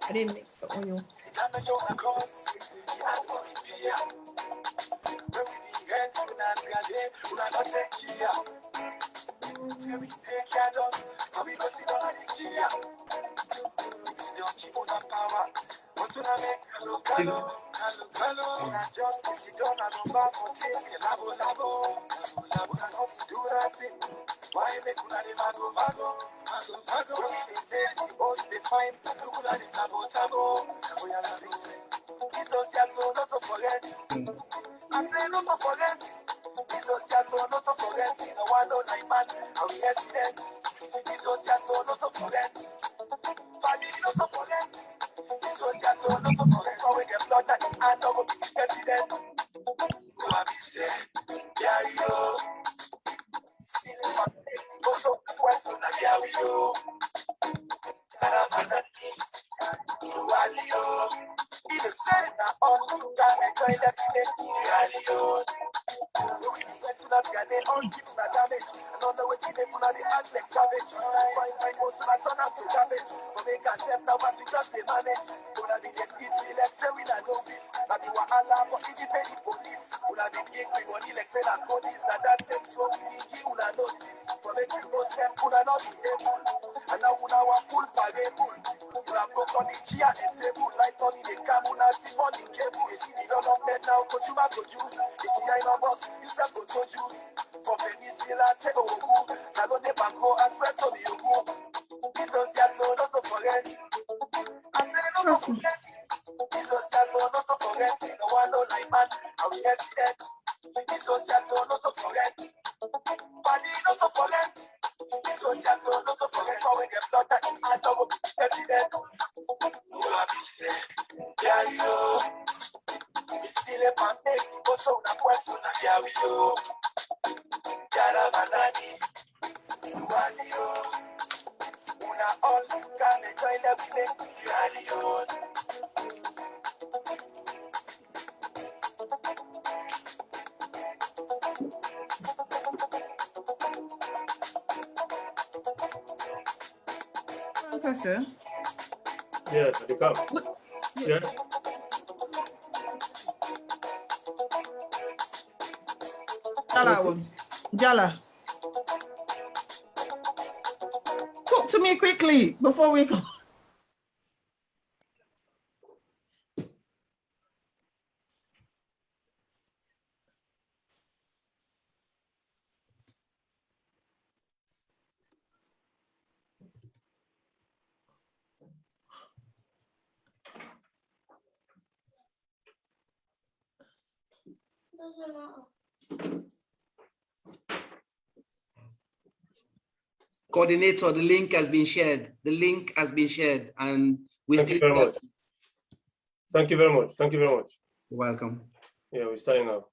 I didn't mix the oil. Why make una dey mago mago? Mago, they say the boss they fine. Look at the tabo. We are sing sing. This was just so not to forget. I say not to forget. This was just so not to forget. No one no like man, and we accident. This was just so not to forget. But not to forget. This was just so not to forget. How we get blood that and no go be president. Who have been say, yeah yo. Also, what's on the Yahoo? Caramanani, Lualio. In the center, on time, and join the Yahoo. We went to that guy, they all keep that damage. And on the way to the Muna, they act like savage. Fine, most of that turn out to damage. For make a step now, but we just they manage. Gonna be the kids, like say we not know this. But we were Allah for independent police. Gonna be big, we money like say that police. And that takes so we need you, not notice. For making most step, could not be able. And now we want pull parable. You have broke on the chair and table. Like money, they come on and see on the cable. You see the run up bed now, could you. You see I know boss, you said go to you. For Peninsula, take a woo. Salone Banco, I swear to me, you go. This was just so not to forget. I said not to forget. This was just so not to forget. No one no like man, and we accident. This was just so not to forget. Body not to forget. This was just so not to forget. How we get blood that I don't go president. Who have been yeah, yo. It's still a pandemic, but so na question na yeah we yo. Caramanani, Lualio. Una all can join the village, Yalio. Professor? Yeah, they come. Yeah. Jala. Talk to me quickly before we go. Doesn't matter. Coordinator, the link has been shared. The link has been shared, and we Thank you very much. Thank you very much. Thank you very much. You're welcome. Yeah, we're starting now.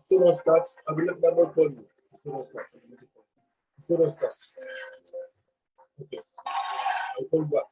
Before it starts, I will let that not call you. Before it starts. Before it starts. Okay. I'll call you back.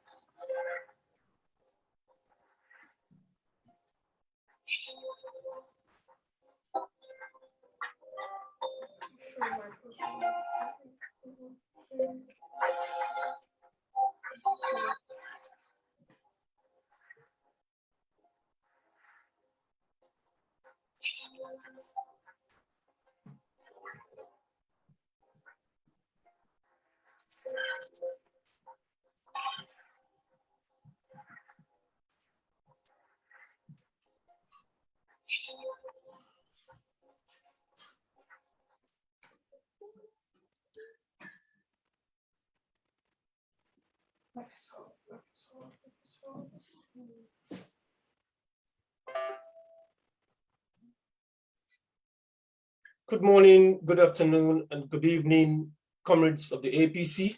Good morning, good afternoon, and good evening, comrades of the APC.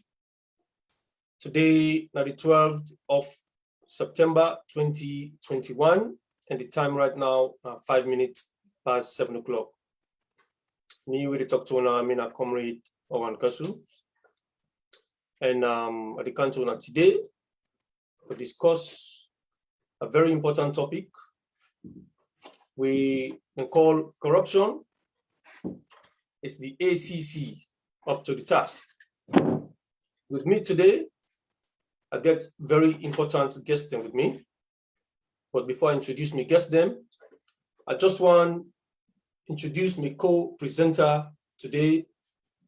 Today, now the 12th of September 2021, and the time right now, 5 minutes past 7 o'clock. Me with the talk to now, I mean, a comrade Owan Kasu. And at the council today, we discuss a very important topic we can call corruption. It's the ACC up to the task. With me today, I get very important guests with me. But before I introduce my guests them, I just want to introduce my co-presenter today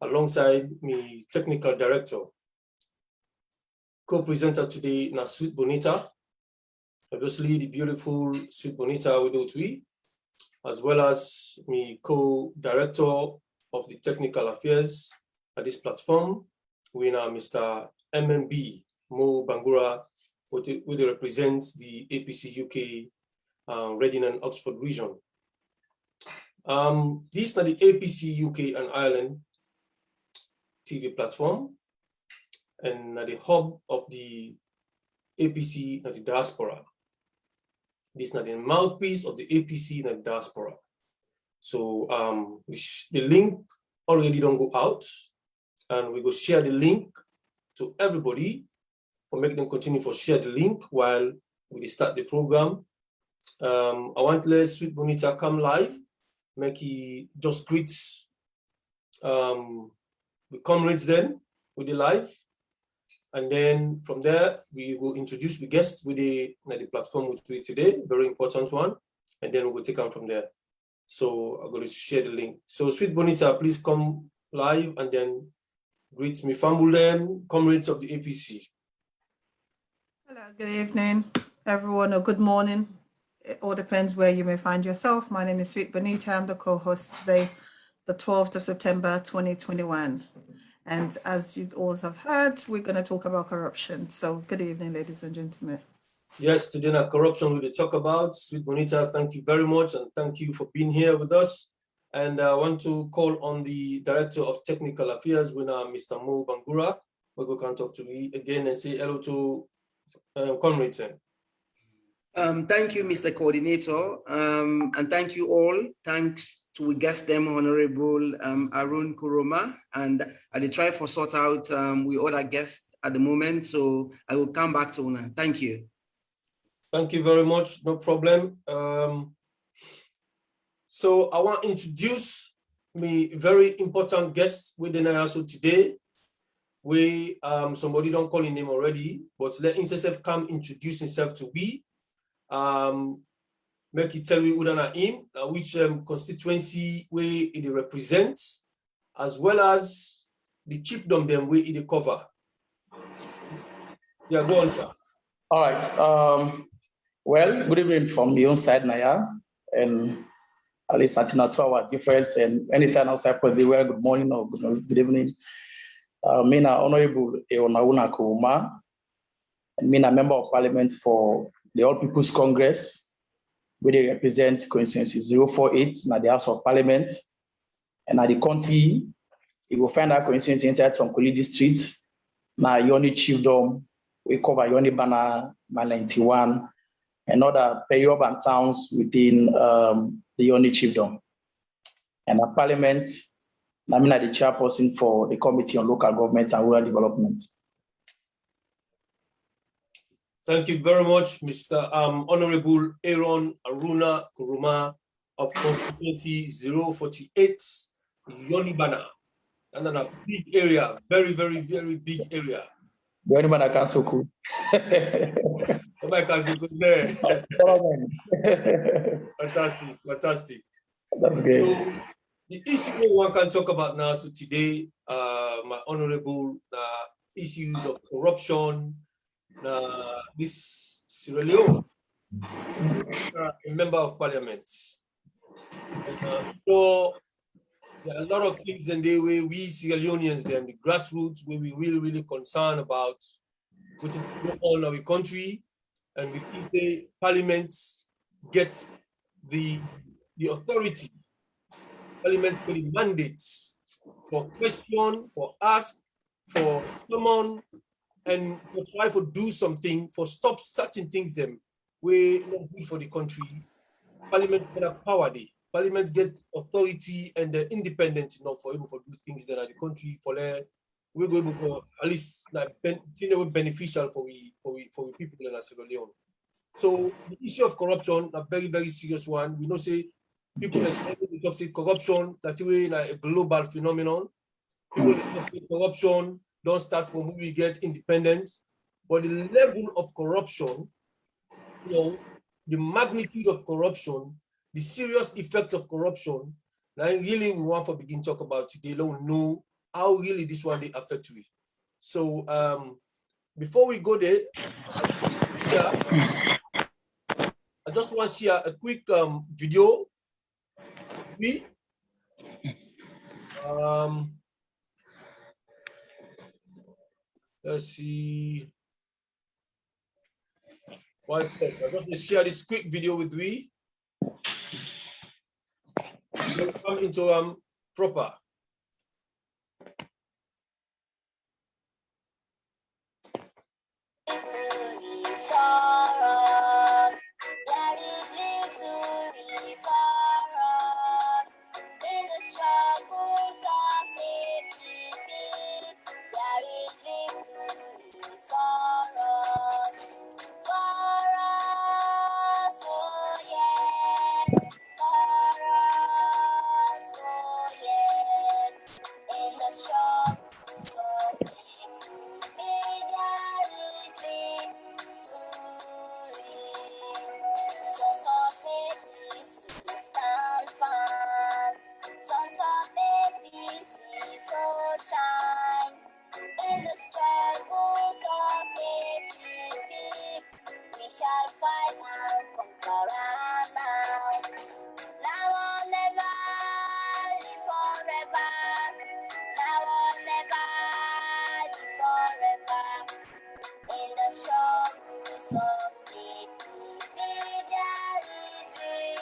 alongside my technical director. Co-presenter today, na Sweet Bonita, obviously the beautiful Sweet Bonita Widotwi, as well as my co-director of the technical affairs at this platform, we are Mr. MMB, Mo Bangura, who represents the APC UK Reading and Oxford region. These are the APC UK and Ireland TV platform and the hub of the APC and the diaspora. This is not the mouthpiece of the APC and the diaspora. So the link already don't go out, and we go share the link to everybody for making them continue for share the link while we start the program. I want to let Sweet Bonita come live, make he just greets the comrades then with the live. And then from there, we will introduce the guests with the platform which we today, very important one. And then we will take on from there. So I'm going to share the link. So Sweet Bonita, please come live and then greet me Fambulem, comrades of the APC. Hello, good evening, everyone, or good morning. It all depends where you may find yourself. My name is Sweet Bonita. I'm the co-host today, the 12th of September, 2021. And as you all have heard, we're going to talk about corruption. So good evening, ladies and gentlemen. Yes, today na corruption we will talk about. Sweet Bonita, thank you very much. And thank you for being here with us. And I want to call on the Director of Technical Affairs, Mr. Mo Bangura. We can talk to me again and say hello to comrades. Thank you, Mr. Coordinator, and thank you all. Thanks to guest them, Honorable Aaron Korma, and I will try for sort out we other guests at the moment, so I will come back to Una. Thank you. Thank you very much. No problem. So I want to introduce me very important guest within IASO today. We somebody don't call his name already, but let himself come introduce himself to we. Make it tell me who him, which constituency where it represents, as well as the chiefdom them where it cover. Yeah, go on, sir. All right. Well, good evening from my own side, Naya, and at least until now 2 hours difference, and anytime outside for the well, good morning or good evening. Me na Honorable Aaron Aaron Korma, and me na member of Parliament for the All People's Congress, where they represent constituency 048 na the House of Parliament, and at the county, you will find that constituency inside Tonkoli District, na Yoni Chiefdom, we cover Yoni Bana, 91, and other peri-urban towns within the Yoni Chiefdom. And at Parliament, I'm the chairperson for the Committee on Local Government and Rural Development. Thank you very much, Mr. Honorable Aaron Aaron Korma of constituency 048, Yonibana. And then a big area, very, very, very big area. Yonibana Kansoku. Fantastic, fantastic. That's great. So, the issue one can talk about now, so today, my honorable issues of corruption, this Sierra Leone, a member of parliament. And, so there are a lot of things in the way we Sierra Leoneans, them, the grassroots, where we really concerned about what's going on in our country, and we think the parliament gets the authority. Parliament for the mandates for question, for ask, for summon, and to try to do something, for stop certain things them way not good for the country. Parliament can have power there. Parliament get authority and the independence enough for able to do things that are the country for we're going to at least like beneficial for we people in Sierra Leone. So the issue of corruption, a very, very serious one. We know say people say corruption that's like a global phenomenon. People say corruption don't start from when we get independence, but the level of corruption, you know, the magnitude of corruption, the serious effects of corruption, now really we want to begin talk about today. Don't know how really this one they affect you. So before we go there, I just want to share a quick video. Let's see. One second. I'm just going to share this quick video with we. Then come into proper. In the struggles of APC, we shall fight and conquer now. Now or never, live forever. Now or never, live forever. In the struggles of APC, there is victory.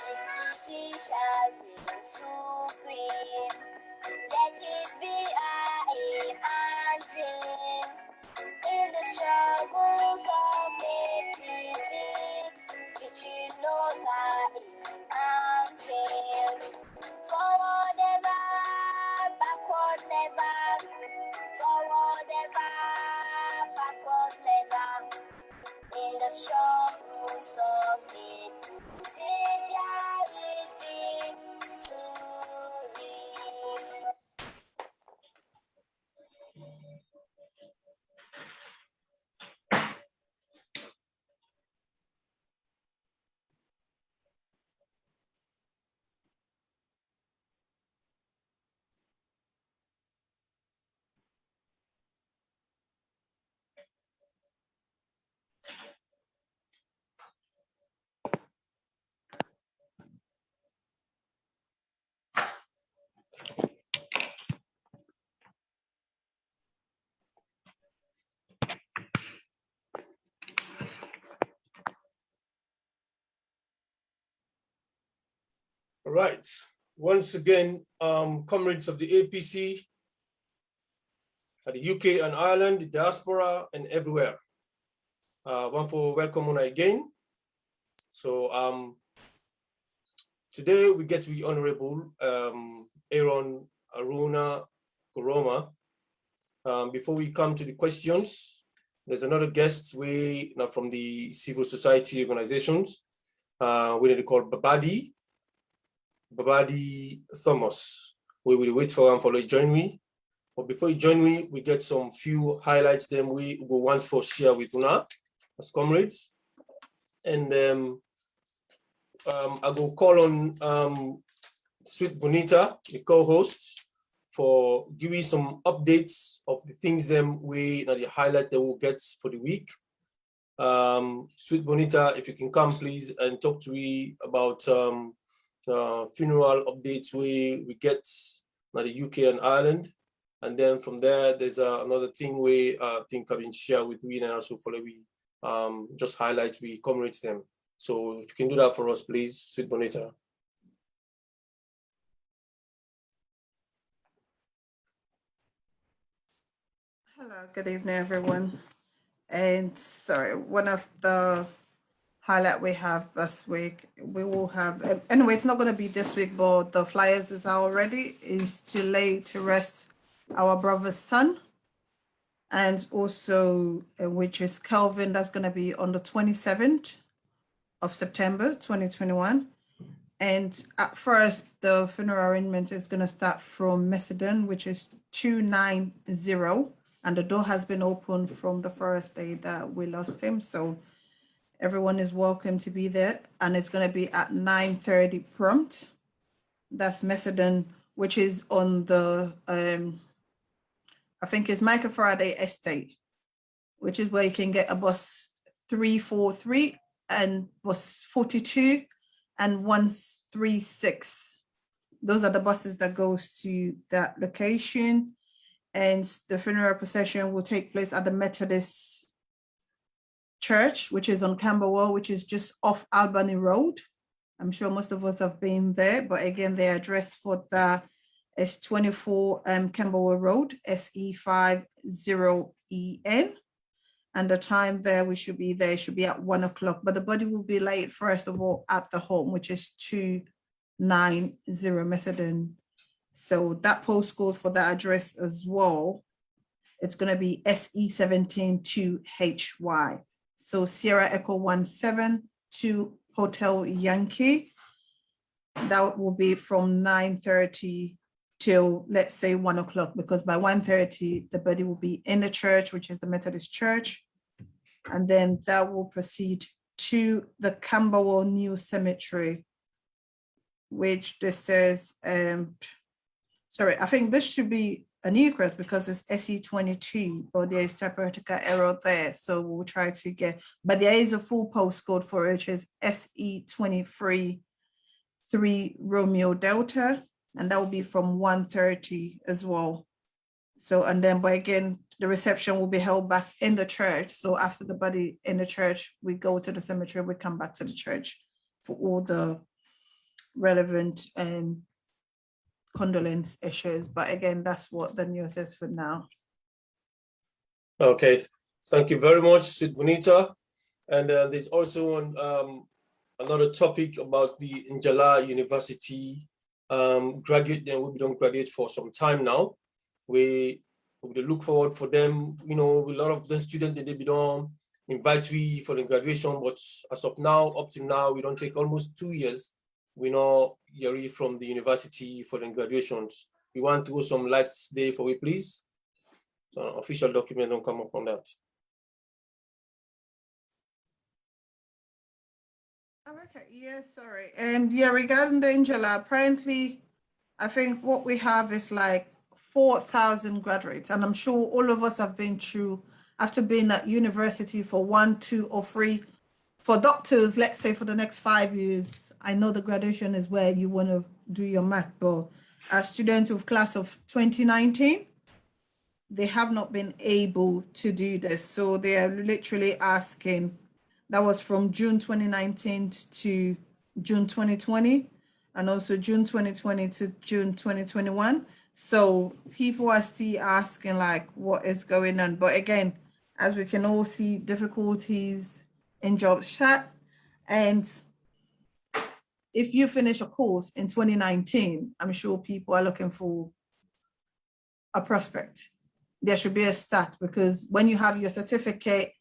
APC shall reign supreme. Let it be our aim and dream. In the struggles of APC, victory knows our aim and dream. Forward ever, backward never. Forward ever, backward never. In the struggles of APC, there is victory. All right. Once again, comrades of the APC, at the UK and Ireland, the diaspora, and everywhere. Want to welcome you again. So today we get to the Honorable Aaron Korma. Before we come to the questions, there's another guest from the civil society organizations. We call Babadi Thomas. We will wait for him for to join me. But before you join me, we get some few highlights then we will want to share with Una as comrades. And I will call on Sweet Bonita, the co-host, for giving some updates of the things them we the highlight that we'll get for the week. Sweet Bonita, if you can come please and talk to me about funeral updates we get in the UK and Ireland. And then from there, there's another thing we think I've been shared with we and also follow we just highlight we commemorate them. So if you can do that for us, please, Sweet Bonita. Hello, good evening, everyone. And sorry, one of the highlight we have this week, we will have, anyway, it's not going to be this week, but the flyers is out already, is to lay to rest our brother's son. And also, which is Kelvin, that's going to be on the 27th of September, 2021. And at first, the funeral arrangement is going to start from Macedon, which is 290. And the door has been opened from the first day that we lost him. So everyone is welcome to be there. And it's going to be at 9:30 prompt. That's Macedon, which is on the, I think it's Michael Faraday Estate, which is where you can get a bus 343 and bus 42 and 136. Those are the buses that goes to that location. And the funeral procession will take place at the Methodist Church, which is on Camberwell, which is just off Albany Road. I'm sure most of us have been there, but again, the address for that is 24 Camberwell Road, SE50EN. And the time there we should be there should be at 1 o'clock, but the body will be laid first of all at the home, which is 290 Macedon. So that postcode for that address as well, it's going to be SE172HY. So Sierra Echo 172 Hotel Yankee. That will be from 9:30 till, let's say, 1 o'clock, because by 1:30 the body will be in the church, which is the Methodist Church, and then that will proceed to the Camberwell New Cemetery, which this says, sorry, I think this should be a new crest because it's SE22, but there is typographical error there, so we'll try to get, but there is a full postcode for it, which is SE23 3 Romeo Delta, and that will be from 1:30 as well. So, and then, but again, the reception will be held back in the church. So after the body in the church, we go to the cemetery, we come back to the church for all the relevant condolence issues. But again, that's what the news is for now. Okay, thank you very much, Sweet Bonita. And there's also another topic about the Njala University graduate. Then we don't graduate for some time now. We look forward for them. You know, a lot of the students that they be done invite we for the graduation, but as of now, up to now, we don't take almost 2 years. We know Yeri from the university for the graduations. We want to go some lights day for we, please. So official document don't come up on that. Okay, yeah, sorry. Yeah, regarding the Angela, apparently, I think what we have is like 4,000 graduates, and I'm sure all of us have been through, after being at university for 1, 2, or 3, for doctors, let's say for the next 5 years. I know the graduation is where you want to do your math, but as students of class of 2019, they have not been able to do this. So they are literally asking, that was from June 2019 to June 2020, and also June 2020 to June 2021. So people are still asking like, what is going on? But again, as we can all see, difficulties in job chat. And if you finish a course in 2019, I'm sure people are looking for a prospect. There should be a start, because when you have your certificate,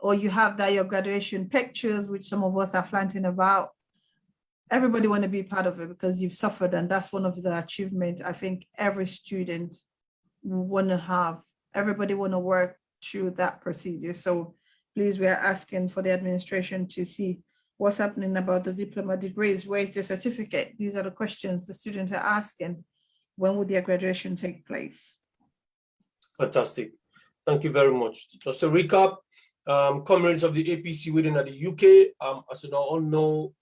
or you have that your graduation pictures, which some of us are flaunting about, everybody want to be part of it because you've suffered, and that's one of the achievements I think every student want to have. Everybody want to work through that procedure. So please, we are asking for the administration to see what's happening about the diploma degrees. Where is the certificate? These are the questions the students are asking. when would their graduation take place? Fantastic. Thank you very much. Just a recap, comrades of the APC within the UK, as you all know,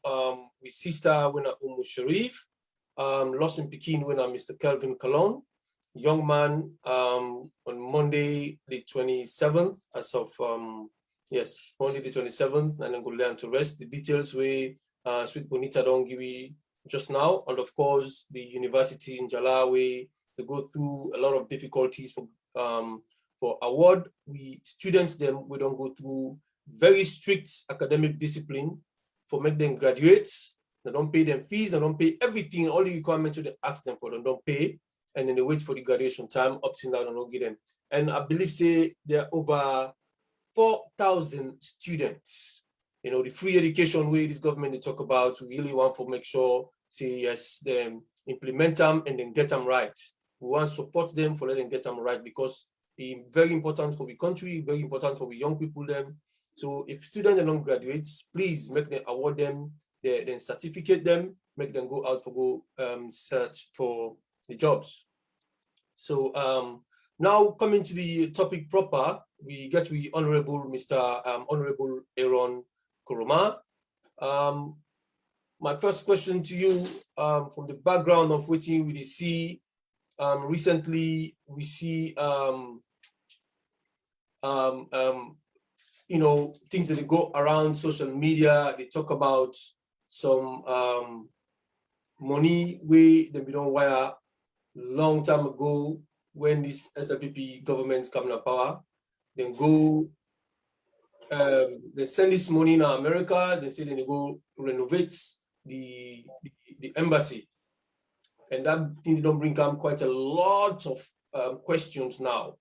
with sister winner Sharif, lost in Pekin winner Mr. Kelvin Kalon, young man on Monday the 27th, as of yes, Monday the 27th, and then go learn to rest. The details we Sweet Bonita don't give you just now, and of course the university in Jalawi, they go through a lot of difficulties for award. We students them, we don't go through very strict academic discipline for make them graduate. They don't pay them fees, they don't pay everything, all the requirements they ask them for, they don't pay, and then they wait for the graduation time, up till now, and don't get them. And I believe say there are over 4,000 students. You know, the free education way this government they talk about, we really want to make sure, say yes, them implement them and then get them right. We want to support them for letting them get them right, because it's very important for the country, very important for the young people them. So if students don't graduate, please make them award them, then certificate them, make them go out to go search for the jobs. So now coming to the topic proper, we get with Honorable Mr. Honorable Aaron Korma. My first question to you, from the background of what we see, recently we see you know, things that go around social media. They talk about some money we don't wire long time ago when this SLPP government coming to power. Then go they send this money in America. They say they go renovate the embassy, and that thing don't bring up quite a lot of questions now.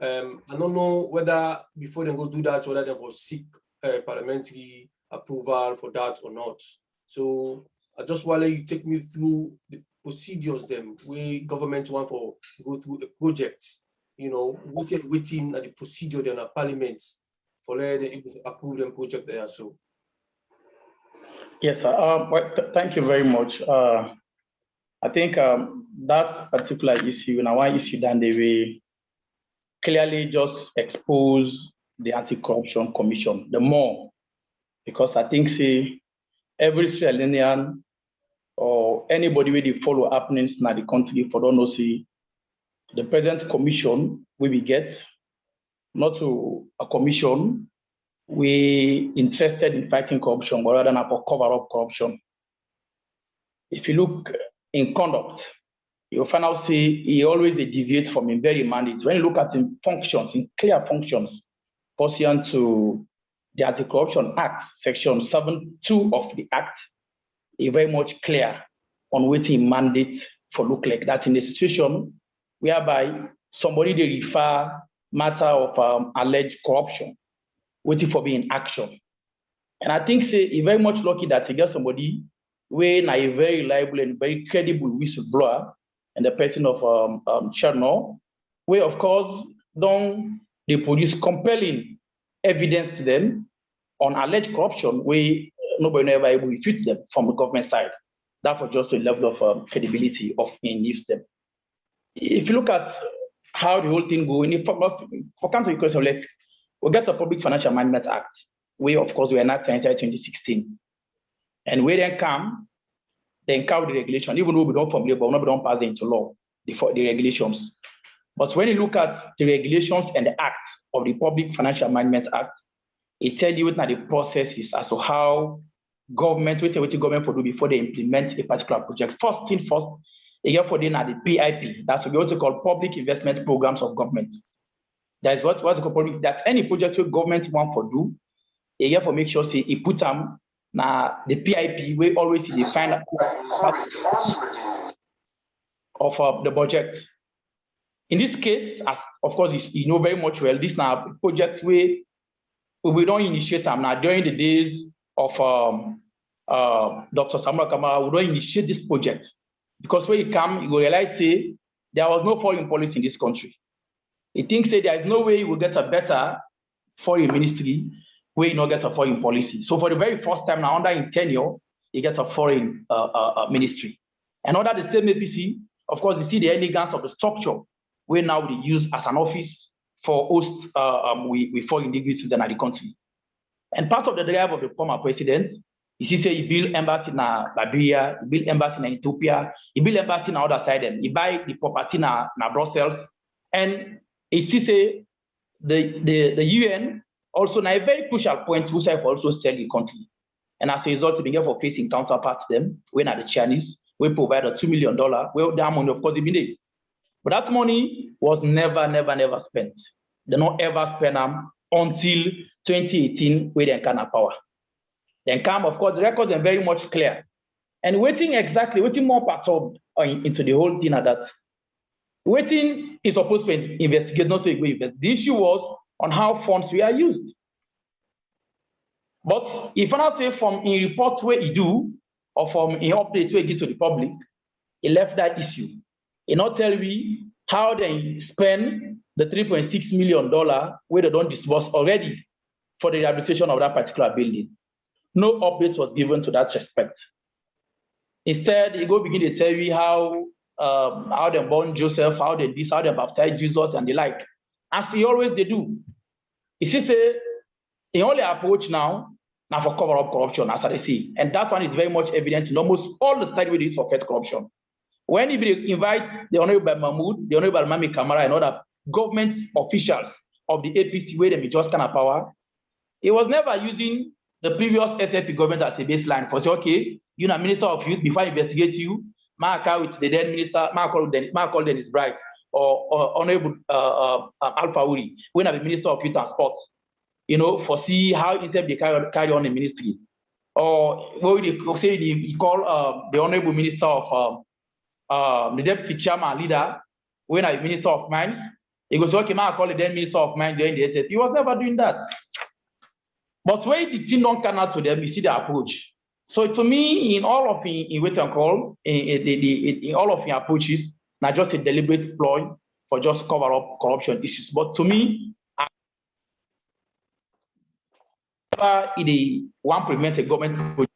I don't know whether before they go do that, whether they will seek parliamentary approval for that or not. So I just want to let you take me through the procedures them where government want for go through a project, you know, waiting at the procedure then at parliament for let them able to approve them project there. So yes, sir. Thank you very much. I think that particular issue, now one issue that they will clearly just expose the Anti-Corruption Commission the more, because I think see every Sierra Leonean or anybody with the follow happenings in the country for don't know see the present commission we get not to a commission we interested in fighting corruption, but rather than for cover up corruption. If you look in conduct, you'll find out see he always deviates from his very mandate. When you look at his functions, in clear functions, pursuant to the Anti-Corruption Act, Section 7(2) of the Act, is very much clear on what he mandates for look like that in a situation whereby somebody they refer matter of alleged corruption, waiting for being action. And I think say he's very much lucky that he gets somebody when a very reliable and very credible whistleblower, and the person of Cherno, where of course don't they produce compelling evidence to them on alleged corruption, where nobody never able to refute them from the government side. That was just a level of credibility of in them. If you look at how the whole thing goes, for country question, we get the Public Financial Management Act, where of course we enacted in 2016, and where then come the regulation, even though we don't formulate, but we don't pass it into law, the regulations. But when you look at the regulations and the act of the Public Financial Management Act, it tells you what the processes as to how government, what the government will do before they implement a particular project. First thing first, again for them are the PIP, that's what we also call Public Investment Programs of Government. That is what's called that any project that government want to do, again for make sure say it put them now the PIP we always define of the budget. In this case, as of course you know very much well, this now projects we don't initiate them now during the days of Dr. Samuel Kamara. We don't initiate this project because when you come, you will realize say there was no foreign policy in this country. He thinks that there is no way you will get a better foreign ministry where you not get a foreign policy. So for the very first time now under in tenure, you get a foreign ministry. And under the same APC, of course, you see the elegance of the structure where now we use as an office for hosts we foreign delegates to the country. And part of the drive of the former president is he say he build embassy in Liberia, he build embassy in Ethiopia, he build embassy on the other side, and he buy the property in Brussels. And he still say the UN also now a very crucial point which I also sell the country. And as a result, we begin for facing counterparts them when at the Chinese, we provide a $2 million, well, that money, of course, they need. But that money was never spent. They not ever spend them until 2018, where they can have power. Then come, of course, the records are very much clear. And waiting more perturbed into the whole thing at that. Waiting is supposed to investigate, not to investigate. The issue was on how funds were used. But if I say from in reports where he do, or from in updates where he gives to the public, he left that issue. He not tell me how they spend the $3.6 million where they don't disburse already for the rehabilitation of that particular building. No updates was given to that respect. Instead, he go begin to tell you how they born Joseph, how they this, how they baptized Jesus, and the like. As he always they do. He say the only approach now for cover up corruption, as I say, and that one is very much evident in almost all the side where it is for fight corruption. When he invite the Honorable Mahmoud, the Honorable Mami Kamara, and other government officials of the APC where they just kind of power, he was never using the previous SFP government as a baseline for say, okay, you're a minister of youth, before I investigate you, my account with the then minister, my call Dennis Bright, or Honorable Alpha Uri, when I'm the minister of youth and sports, for see how instead they carry on the ministry. Or what they say he call the Honorable Minister of the Deputy Chairman Leader, when I'm Minister of Mines, he goes, okay, I call the then Minister of Mines during the SF. He was never doing that. But when the thing don't come out to them, you see the approach. So to me, in all of in wait and call, in all of your approaches, not just a deliberate ploy for just cover up corruption issues. But to me, it one prevent a government.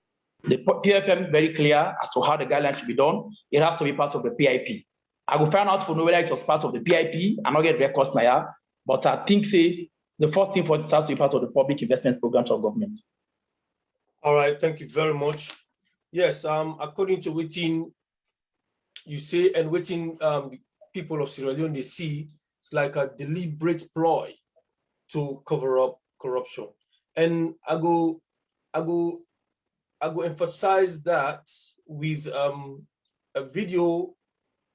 The PFM is very clear as to how the guidelines should be done. It has to be part of the PIP. I will find out for know whether it was part of the PIP and not get records now. But I think say the first thing for it has to be part of the public investment programs of government. All right, thank you very much. Yes, according to waiting you say and waiting the people of Sierra Leone they see, it's like a deliberate ploy to cover up corruption. And I go emphasize that with a video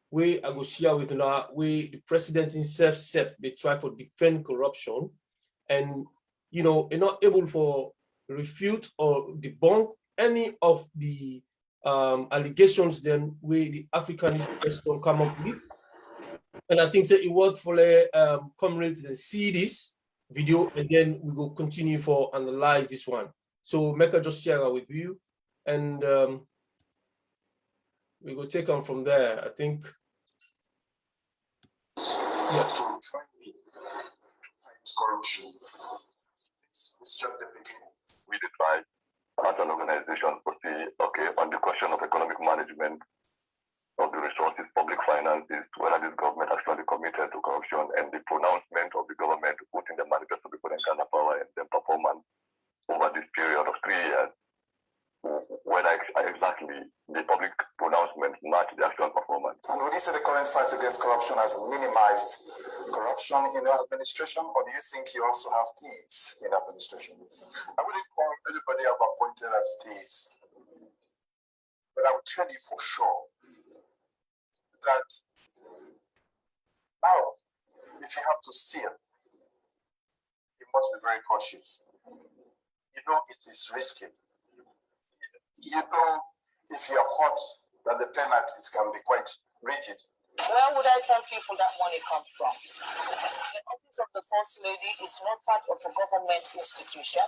where I go share with you now, where the president himself they try to defend corruption, and you're not able to refute or debunk any of the allegations then where the Africanist president come up with. And I think that it worked for the comrades and see this video, and then we will continue for analyze this one. So Mecca just share it with you, and we will take on from there. I think. Yeah. Corruption. It's just the beginning. We try as an organization to see, okay, on the question of economic management of the resources, public finances, whether this government actually committed to corruption, and the pronouncement of the government putting the manifesto before the kind of power and the performance over this period of 3 years, whether exactly the public pronouncement match the actual performance. And would you say the current fight against corruption has minimized corruption in your administration, or do you think you also have thieves in administration? I wouldn't call anybody I've appointed as thieves, but I would tell you for sure that now, if you have to steal, you must be very cautious. You know it is risky. You know, if you are caught, that the penalties can be quite rigid. Where would I tell people that money comes from? The office of the First Lady is not part of a government institution.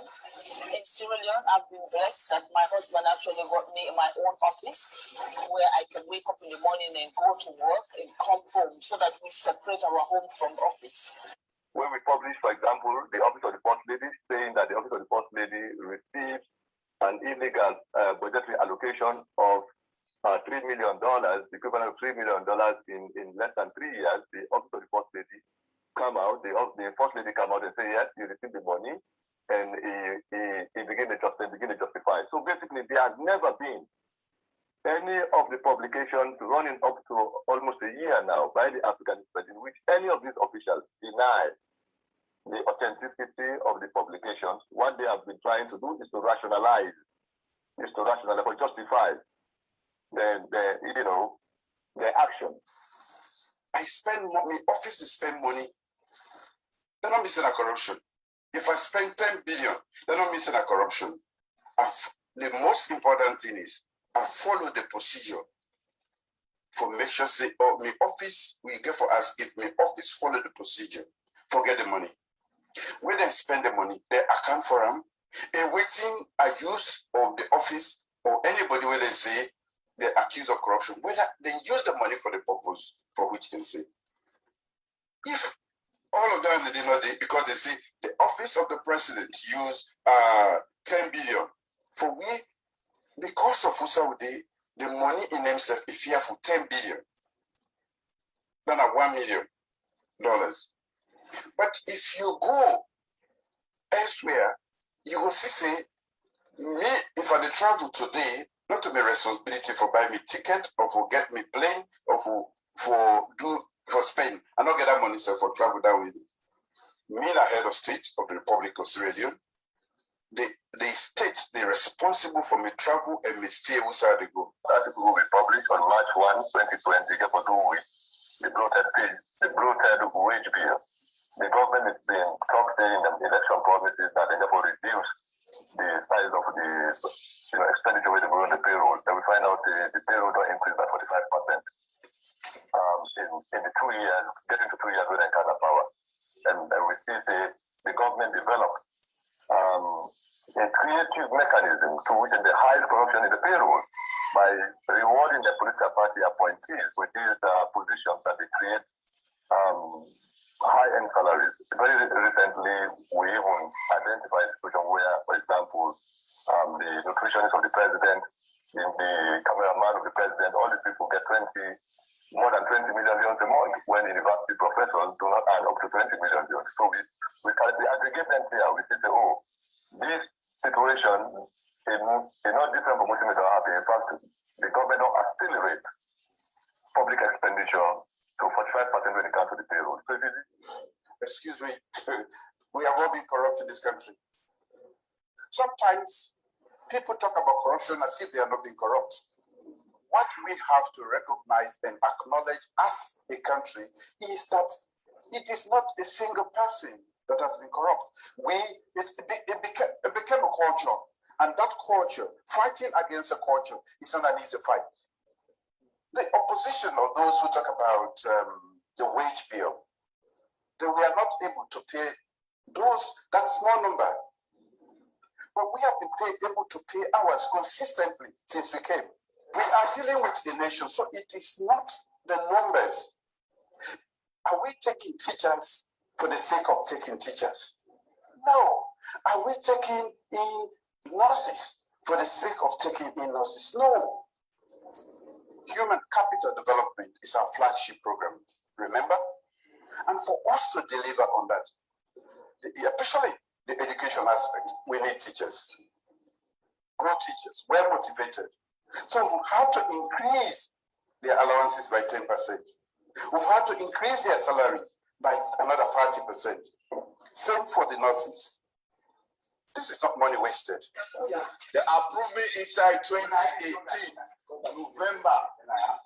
In Sierra Leone, I've been blessed that my husband actually got me in my own office where I can wake up in the morning and go to work and come home, so that we separate our home from office. When we publish, for example, the office of the First Lady saying that the office of the First Lady receives an illegal budgetary allocation of $3 million, the equivalent of $3 million in less than 3 years, the office of the First Lady come out, the First Lady come out and say, yes, you received the money, and he begin to justify. So basically, there has never been any of the publications running up to almost a year now by the African Express in which any of these officials deny the authenticity of the publications. What they have been trying to do is to rationalize, or justify their action. I spend money, office to spend money. They're not missing a corruption. If I spend 10 billion, they're not missing a corruption. The most important thing is I follow the procedure for make sure say, oh, my office, we get for us, if my office follow the procedure, forget the money. When they spend the money, they account for them, and waiting a use of the office or anybody where they say they're accused of corruption, whether they use the money for the purpose for which they say. If all of them, they know, because they say the office of the president use 10 billion. For we, because of Usawude, the money in themselves is here for 10 billion, than at $1 million. But if you go elsewhere, you will see, me, if I travel today, not to be responsibility for buy me ticket or for get me plane or for Spain. I don't get that money so for travel that way. Me, the head of state of the Republic of Sierra Leone, the state, they're responsible for me travel and me stay where they go. That article will be published on March 1, 2020, for 2 weeks. The bloated wage bill. The government is being talked in the election promises that they therefore reduce the size of the expenditure with the payroll. Then we find out the payroll will increase by 45%. In the 2 years, getting to 2 years with Nkana power. And we see the government developed a creative mechanism to which they hide corruption in the payroll by rewarding the political party appointees with these positions that they create high-end salaries. Very recently, we even identified a situation where, for example, the nutritionist of the president, the cameraman of the president, all these people get more than 20 million a month when university professors do not earn up to 20 million. So we aggregate them here. We say, oh, this situation is not different from what is happening. In fact, the government will accelerate public expenditure to 45% when it comes to the payroll. So excuse me, we have all been corrupt in this country. Sometimes people talk about corruption as if they are not being corrupt. What we have to recognize and acknowledge as a country is that it is not a single person that has been corrupt. It became a culture, and that culture, fighting against a culture, is not an easy fight. The opposition, or those who talk about the wage bill, they were not able to pay that small number. But we have been able to pay ours consistently since we came. We are dealing with the nation, so it is not the numbers. Are we taking teachers for the sake of taking teachers? No. Are we taking in nurses for the sake of taking in nurses? No. Human capital development is our flagship program, remember? And for us to deliver on that, especially the education aspect, we need teachers. Good teachers, well motivated. So we've had to increase their allowances by 10%. We've had to increase their salary by another 30%. Same for the nurses. This is not money wasted. They approved me inside 2018, November.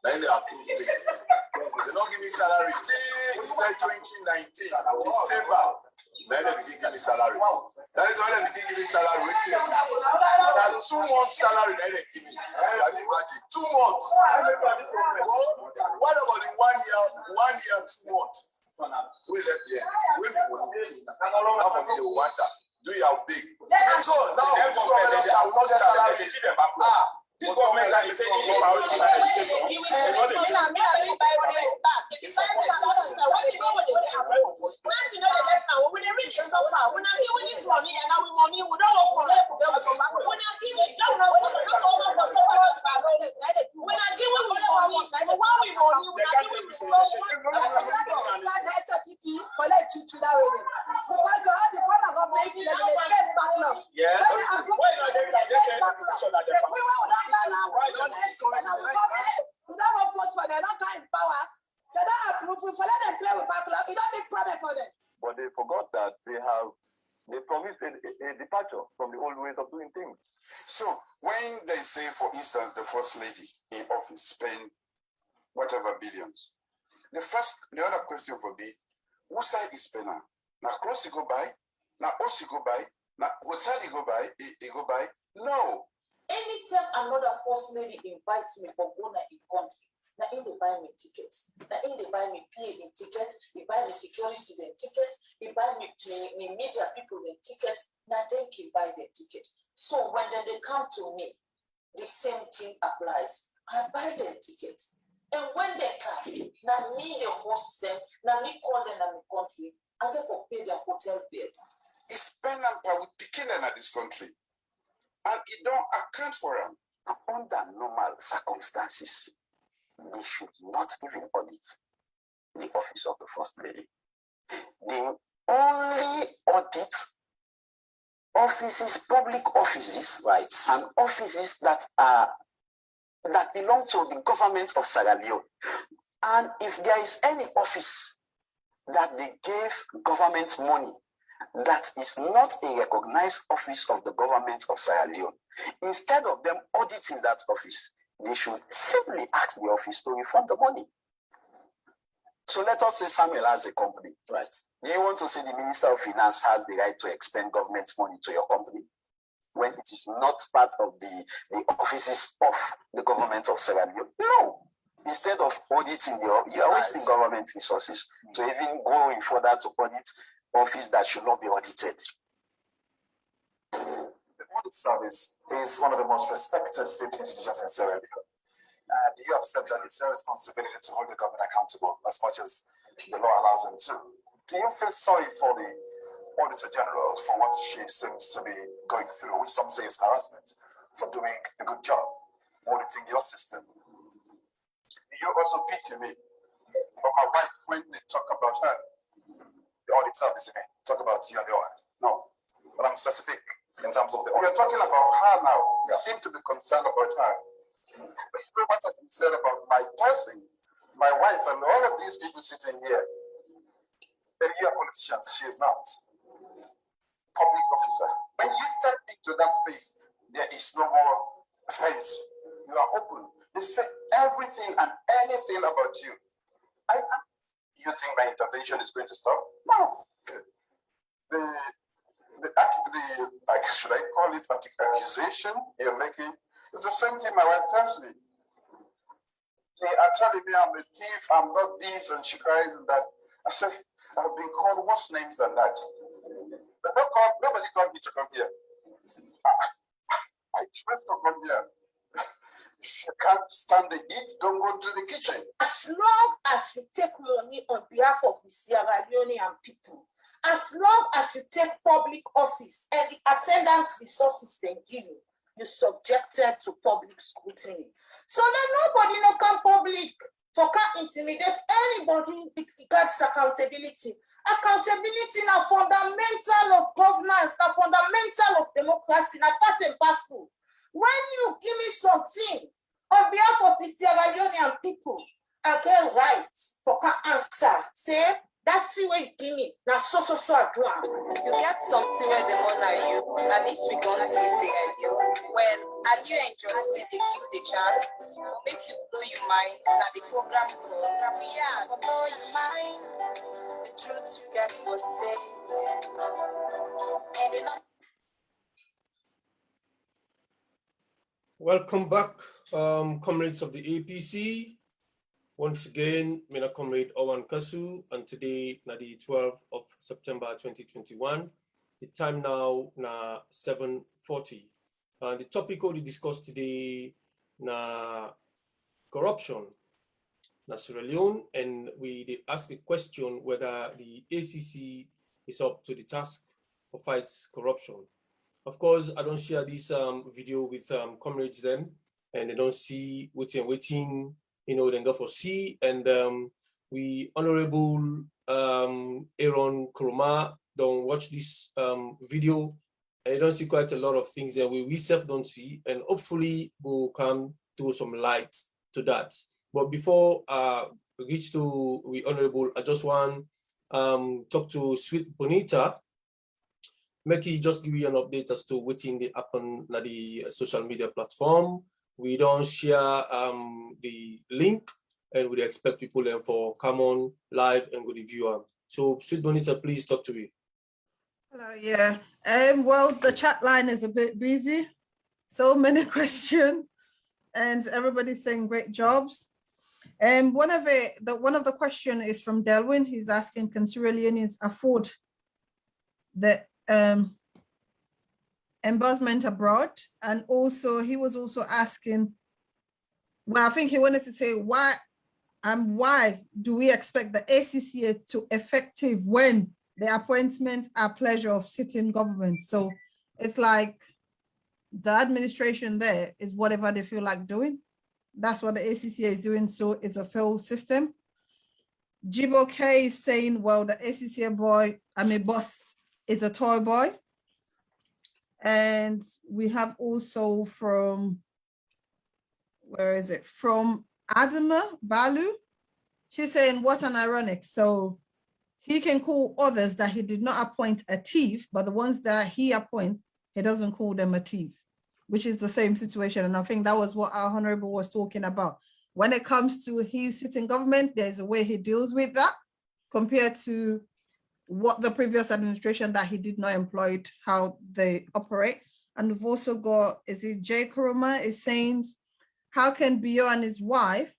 Then they approved me. They don't give me salary till inside 2019, December. Then they begin give me salary. That is why they begin give me salary. Waiting. Now 2 months salary then they give me. I didn't imagine 2 months. What about the 1 year, 2 months? We left there. We need money. How much they want that? Do you have big? So now this government I will not get salary. This government that is saying priority my education. when they say, for instance, the first lady in office spend whatever billions, the other question for me, whose side is spender? Now close you go by, now us you go by, now hotel you go by, No. Anytime another first lady invites me for Ghana in country, now in they buy me tickets, now in they buy me PA in tickets, they buy me security then tickets, they buy me media people then tickets, now they can buy their ticket. So when then they come to me, the same thing applies. I buy their tickets. And when they come, now me they host them, now me call them in my country, I get for pay their hotel bill. It's pen and power with picking in this country. And it don't account for them. Under normal circumstances, they should not even audit the office of the First Lady. They only audit offices, public offices, right, and offices that belong to the government of Sierra Leone. And if there is any office that they gave government money that is not a recognized office of the government of Sierra Leone, instead of them auditing that office, they should simply ask the office to refund the money. So let us say Samuel has a company, right? Do you want to say the Minister of Finance has the right to expend government money to your company when it is not part of the offices of the government of Sierra Leone? No. Instead of auditing, you are wasting government resources to even go further to audit office that should not be audited. The audit service is one of the most respected state institutions in Sierra Leone. And you have said that it's their responsibility to hold the government accountable as much as the law allows them to. Do you feel sorry for the Auditor General for what she seems to be going through, which some say is harassment, for doing a good job auditing your system? You also pity me for my wife when they talk about her. The audit service, talk about you and your wife. No, but I'm specific in terms of the audit. We're talking about her now. You seem to be concerned about her. But what has been said about my person, my wife, and all of these people sitting here, that you are politicians, she is not. Public officer. When you step into that space, there is no more fence. You are open. They say everything and anything about you. You think my intervention is going to stop? No. Should I call it accusation you're making? It's the same thing my wife tells me. They are telling me I'm a thief, I'm not this, and she cries and that. I say, I've been called worse names than that. But nobody called me to come here. I chose to come here. If you can't stand the heat, don't go to the kitchen. As long as you take money on behalf of the Sierra Leonean people, as long as you take public office and the attendance resources they give you, you're subjected to public scrutiny. So that nobody no come public for can intimidate anybody with regards to accountability. Accountability is fundamental of governance, is fundamental of democracy, is part and parcel. When you give me something on behalf of the Sierra Leonean people, I get rights for can answer. Say, that's the way you give me. Now so I do. You get something where the money you, and this we gonna say you. When and you just say they give the chance, make you blow your mind. Now the program for blow your mind. The truth you get was say. And then Welcome back, comrades of the APC. Once again, Mina Comrade Owan Kasu, and today, na the 12th of September 2021. The time now na 7:40. And the topic we discuss today na corruption na Sierra Leone, and we ask a question whether the ACC is up to the task of fight corruption. Of course, I don't share this video with comrades then, and they don't see waiting, then go for C. And we Honorable Aaron Korma don't watch this video, and you don't see quite a lot of things that we self don't see, and hopefully we'll come to some light to that. But before we reach to we Honorable, I just want talk to Sweet Bonita. make it just give you an update as to what's in the happen na the social media platform. We don't share the link, and we expect people for come on live and go review them. So, Sweet Bonita, please talk to me. Hello, yeah. Well, the chat line is a bit busy. So many questions, and everybody's saying great jobs. And one of the question is from Delwyn. He's asking, can Sierra Leoneans afford the embezzlement abroad? And also, he was also asking, well, I think he wanted to say why do we expect the ACC to effective when the appointments are pleasure of sitting government? So it's like the administration there is whatever they feel like doing. That's what the ACC is doing. So it's a failed system. Jibo K is saying, well, the ACC boss is a toy boy. And we have also from, where is it? From Adama Balu. She's saying, what an ironic. So he can call others that he did not appoint a thief, but the ones that he appoints, he doesn't call them a thief, which is the same situation. And I think that was what our Honorable was talking about. When it comes to his sitting government, there's a way he deals with that compared to what the previous administration that he did not employ, how they operate. And we've also got, is it Jay Korma is saying, how can Bio and his wife,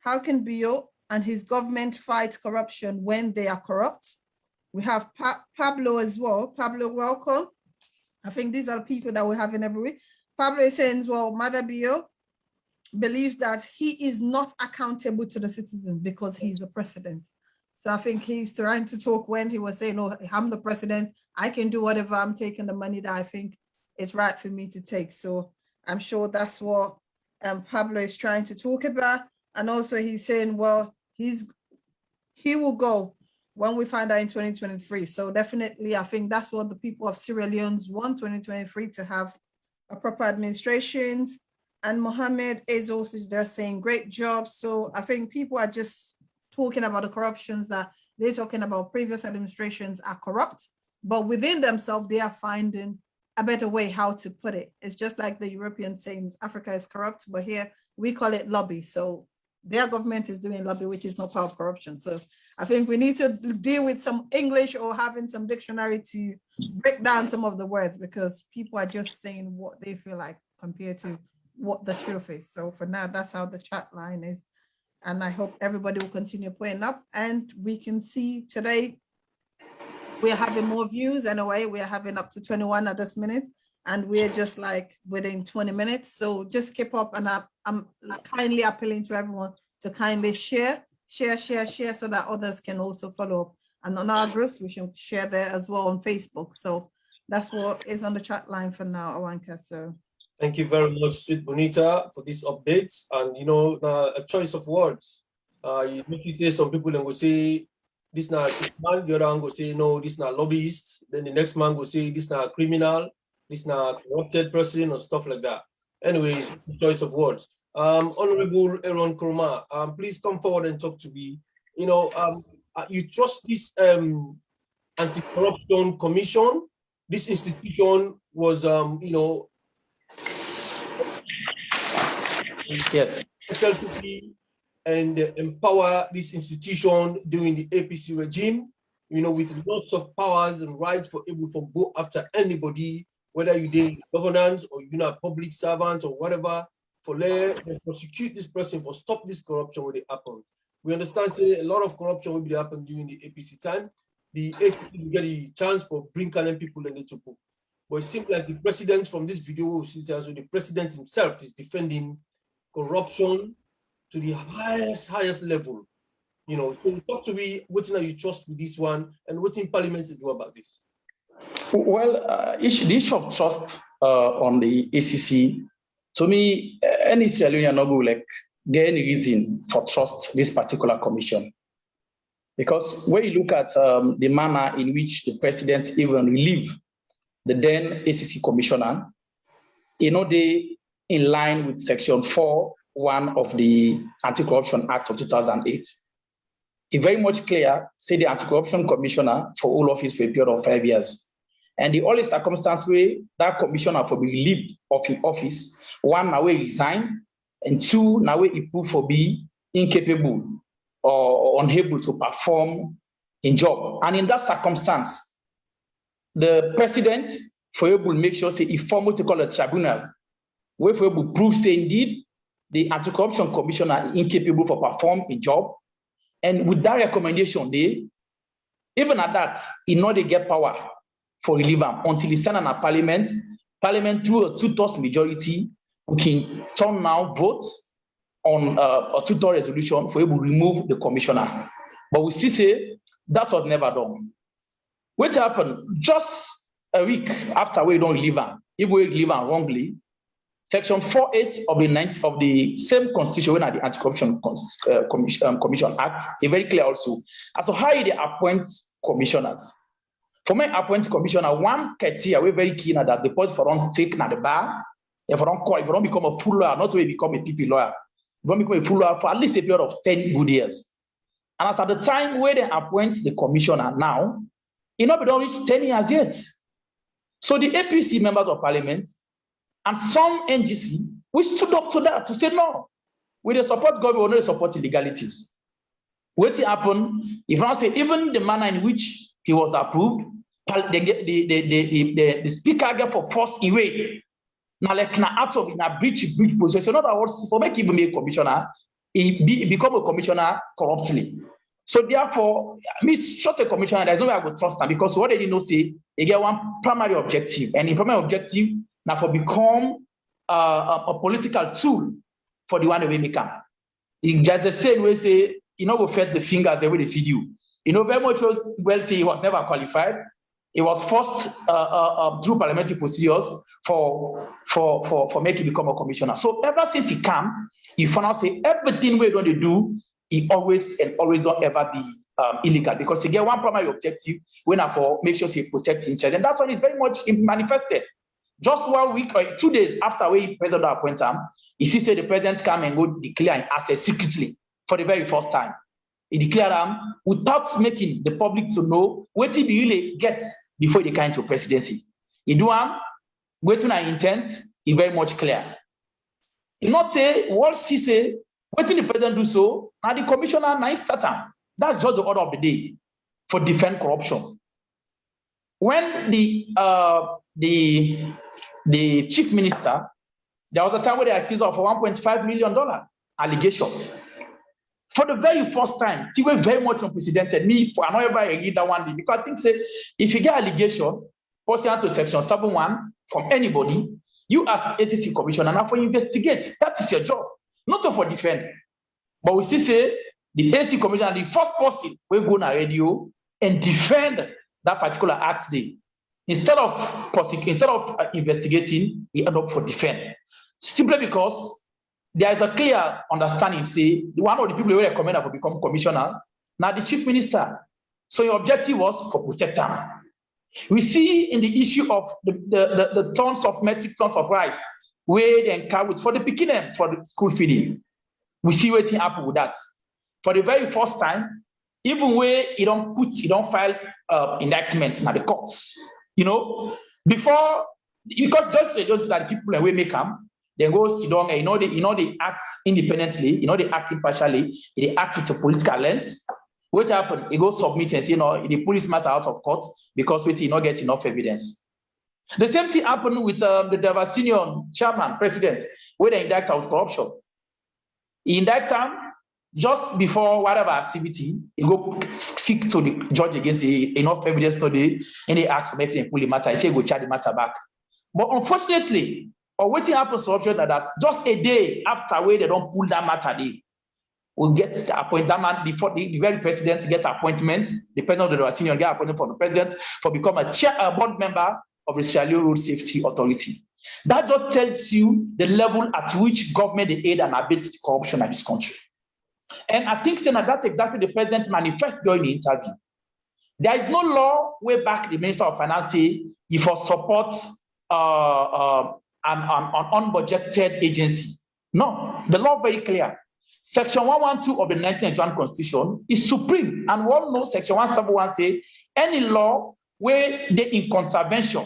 how can Bio and his government fight corruption when they are corrupt? We have Pablo as well. Pablo, welcome. I think these are the people that we have in every week. Pablo is saying, well, Mother Bio believes that he is not accountable to the citizens because he's the president. So I think he's trying to talk when he was saying, oh, I'm the president, I can do whatever, I'm taking the money that I think it's right for me to take. So I'm sure that's what Pablo is trying to talk about. And also he's saying, well, he will go when we find out in 2023. So definitely, I think that's what the people of Sierra Leone want, 2023, to have a proper administrations. And Mohammed is also there saying great job. So I think people are just talking about the corruptions that they're talking about. Previous administrations are corrupt, but within themselves, they are finding a better way how to put it. It's just like the Europeans saying Africa is corrupt, but here we call it lobby. So their government is doing lobby, which is not part of corruption. So I think we need to deal with some English or having some dictionary to break down some of the words, because people are just saying what they feel like compared to what the truth is. So for now, that's how the chat line is. And I hope everybody will continue putting up, and we can see today we're having more views. Anyway, we're having up to 21 at this minute, and we're just like within 20 minutes. So just keep up, and I'm kindly appealing to everyone to kindly share so that others can also follow up. And on our groups, we should share there as well on Facebook. So that's what is on the chat line for now, Awanka. So thank you very much, Sweet Bonita, for this update. And you know, a choice of words. You hear some people and will say this now man, the other one will say no, this now lobbyist. Then the next man will say this now criminal, this now corrupted person, or stuff like that. Anyways, choice of words. Honorable Aaron Korma, please come forward and talk to me. You know, you trust this anti-corruption commission? This institution was, you know, yes, SLPP, and empower this institution during the APC regime, you know, with lots of powers and rights for able to go after anybody, whether you're in governance or you're not a public servant or whatever, for prosecute this person, for stop this corruption when it happens. We understand that a lot of corruption will be happen during the APC time. The APC will get a chance for bringing people in to book. But it seems like the president from this video, the president himself is defending corruption to the highest level. You know, so talk to me, what you trust with this one, and what in Parliament to do about this? Well, the issue of trust on the ACC, to me, any Sierra Leonean not will like get any reason for trust this particular commission. Because when you look at the manner in which the president even relieved the then ACC commissioner, you know, they in line with Section 4(1) of the Anti-Corruption Act of 2008. It's very much clear, say the Anti-Corruption Commissioner for all office for a period of 5 years. And the only circumstance where that commissioner for be relieved of his office, one, now he resign, and two, now he prove for be incapable or unable to perform in job. And in that circumstance, the president for able to make sure say he form what you call a tribunal, where for able to prove say indeed the anti-corruption commissioner is incapable for perform a job. And with that recommendation, they even at that, he know they get power for relieve him until he send an parliament. Parliament through a 2/3 majority, we can turn now vote on a 2/3 resolution for able to remove the commissioner. But we see say that was never done. What happened? Just a week after we don't relieve him, if we relieve him wrongly, Section 4(8) of the 9th of the same constitution, when at the Anti-Corruption Commission Act, is very clear also as to how they appoint commissioners. For me, appoint commissioner, one criteria we're very keen at that the post for don't take at the bar, if you don't become a full lawyer, not to become a PP lawyer, you don't become a full lawyer for at least a period of 10 good years. And as at the time where they appoint the commissioner now, it not be done reach 10 years yet. So the APC members of parliament and some NGC, we stood up to that to say no. We support government, we don't support illegalities. What happened? If I say even the manner in which he was approved, the speaker get for force away. Now, like out of in a breach position. In other words, for make him be a commissioner, he become a commissioner corruptly. So therefore, I mean, short a commissioner, there's no way I would trust him because what they didn't know say they get one primary objective, and the primary objective now for become a political tool for the one that we make him. It's just the same way say, you know, we fed the fingers the way they feed you. You know, very much was well say he was never qualified. He was forced through parliamentary procedures for making become a commissioner. So ever since he came, he found out say everything we're going to do, he always don't ever be illegal because he get one primary objective when for make sure he protects interest, and that's when it's very much manifested. Just 1 week or 2 days after we president appoint him, he see say the president come and go declare an asset secretly for the very first time. He declared him without making the public to know what he really gets before he came to presidency. He do him, waiting an intent, is very much clear. He not say, what he say, waiting the president do so, now the commissioner now start him. That's just the order of the day for defend corruption. When the chief minister, there was a time where they accused her of a $1.5 million allegation. For the very first time, it was very much unprecedented. Me, for I ever read that one day, because I think say if you get allegation, pursuant to section 7(1) from anybody, you as ACC commissioner now for investigate. That is your job, not for defend. But we still say the ACC commissioner, the first person will go on a radio and defend that particular act day. Instead of investigating, he end up for defend. Simply because there is a clear understanding, say, one of the people who recommend to become commissioner, now the chief minister. So your objective was for protect them. We see in the issue of the tons of metric tons of rice, where they encourage for the beginning for the school feeding. We see what happened with that. For the very first time, even where you don't file indictments in the courts. You know, before, because just that people will make them, they go sit down and they act independently, they act impartially, they act with a political lens. What happened? They go submit and say, they pull this matter out of court because we not get enough evidence. The same thing happened with the Davasinian chairman, president, where they indict out corruption. In that time, just before whatever activity, he go seek to the judge against enough evidence today, and they ask to make them pull the matter. I say go charge the matter back. But unfortunately, or waiting happens to that just a day after where they don't pull that matter, they will get the appointment. That man before the very president get appointment, the president of the senior get appointment from the president for become a board member of the Sierra Leone Road Safety Authority. That just tells you the level at which government aid and abet corruption in this country. And I think that's exactly the president manifest during the interview. There is no law way back the Minister of Finance say if for support an unbudgeted agency. No, the law very clear. Section 112 of the 1991 Constitution is supreme, and we all know Section 171 say any law where they in contravention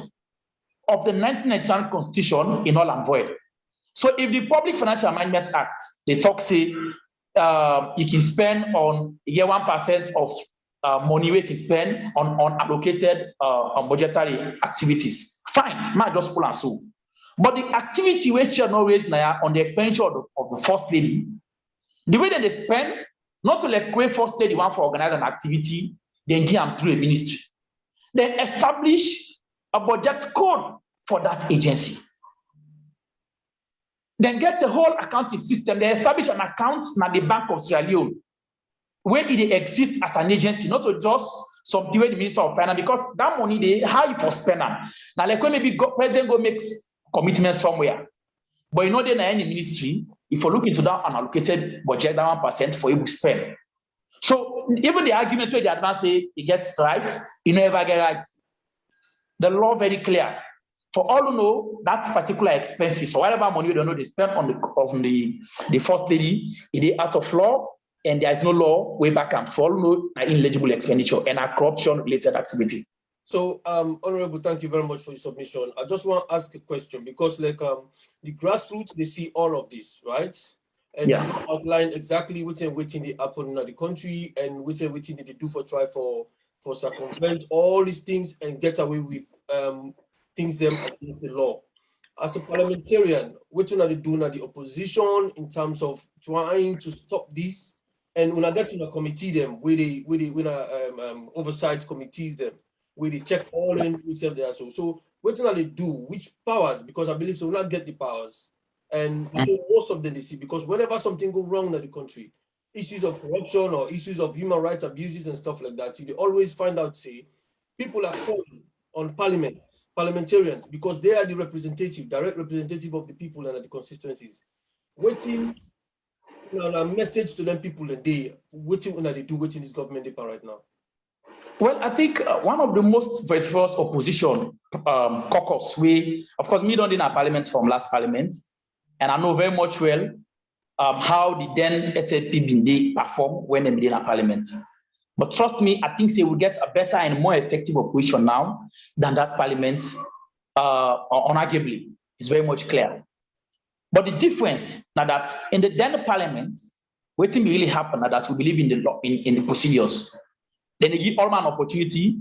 of the 1999 Constitution in all and void. So if the Public Financial Management Act, they talk say you can spend on 1% of money we can spend on allocated budgetary activities. Fine, might just pull and so. But the activity which you not raised now on the expenditure of the First Lady, the way that they spend, not to like wait First Lady want for organize an activity, then give them through a ministry. They establish a budget code for that agency. Then get a whole accounting system. They establish an account at the Bank of Sierra Leone, where it exists as an agency, not to just subdue the Minister of Finance, because that money they how you for spend them. Now, like when maybe president go makes commitments somewhere, but you know then any ministry, if you look into that unallocated budget, that 1% for you to spend. So even the argument where the advance say it gets right, you never get right. The law very clear. For all who know, that particular expenses, so whatever money you don't know they spend on the First Lady, it is out of law, and there is no law way back and for all who know an ineligible expenditure and a corruption-related activity. So, Honorable, thank you very much for your submission. I just want to ask a question because, like, the grassroots they see all of this, right? And you outline exactly what's the happen in the country and what's they do for try for circumvent all these things and get away with things them against the law. As a parliamentarian, what they do now the opposition in terms of trying to stop this, and when I get to the committee them, where they oversight committees them, where they check all in which of they are so what they do, which powers, because I believe so will not get the powers. And so most of them they see, because whenever something goes wrong in the country, issues of corruption or issues of human rights abuses and stuff like that, you always find out, say, people are calling on parliamentarians, because they are the direct representative of the people and the constituencies. Waiting, a message to them people and they waiting when they do waiting this government paper right now. Well, I think one of the most vociferous opposition caucus, of course, me don't in our parliament from last parliament, and I know very much well how the then SLP been perform when they in our parliament. But trust me, I think they will get a better and more effective opposition now than that parliament, unarguably. It's very much clear. But the difference now that in the then parliament, what thing really happen now that we believe in the law, in the procedures. Then they give all man opportunity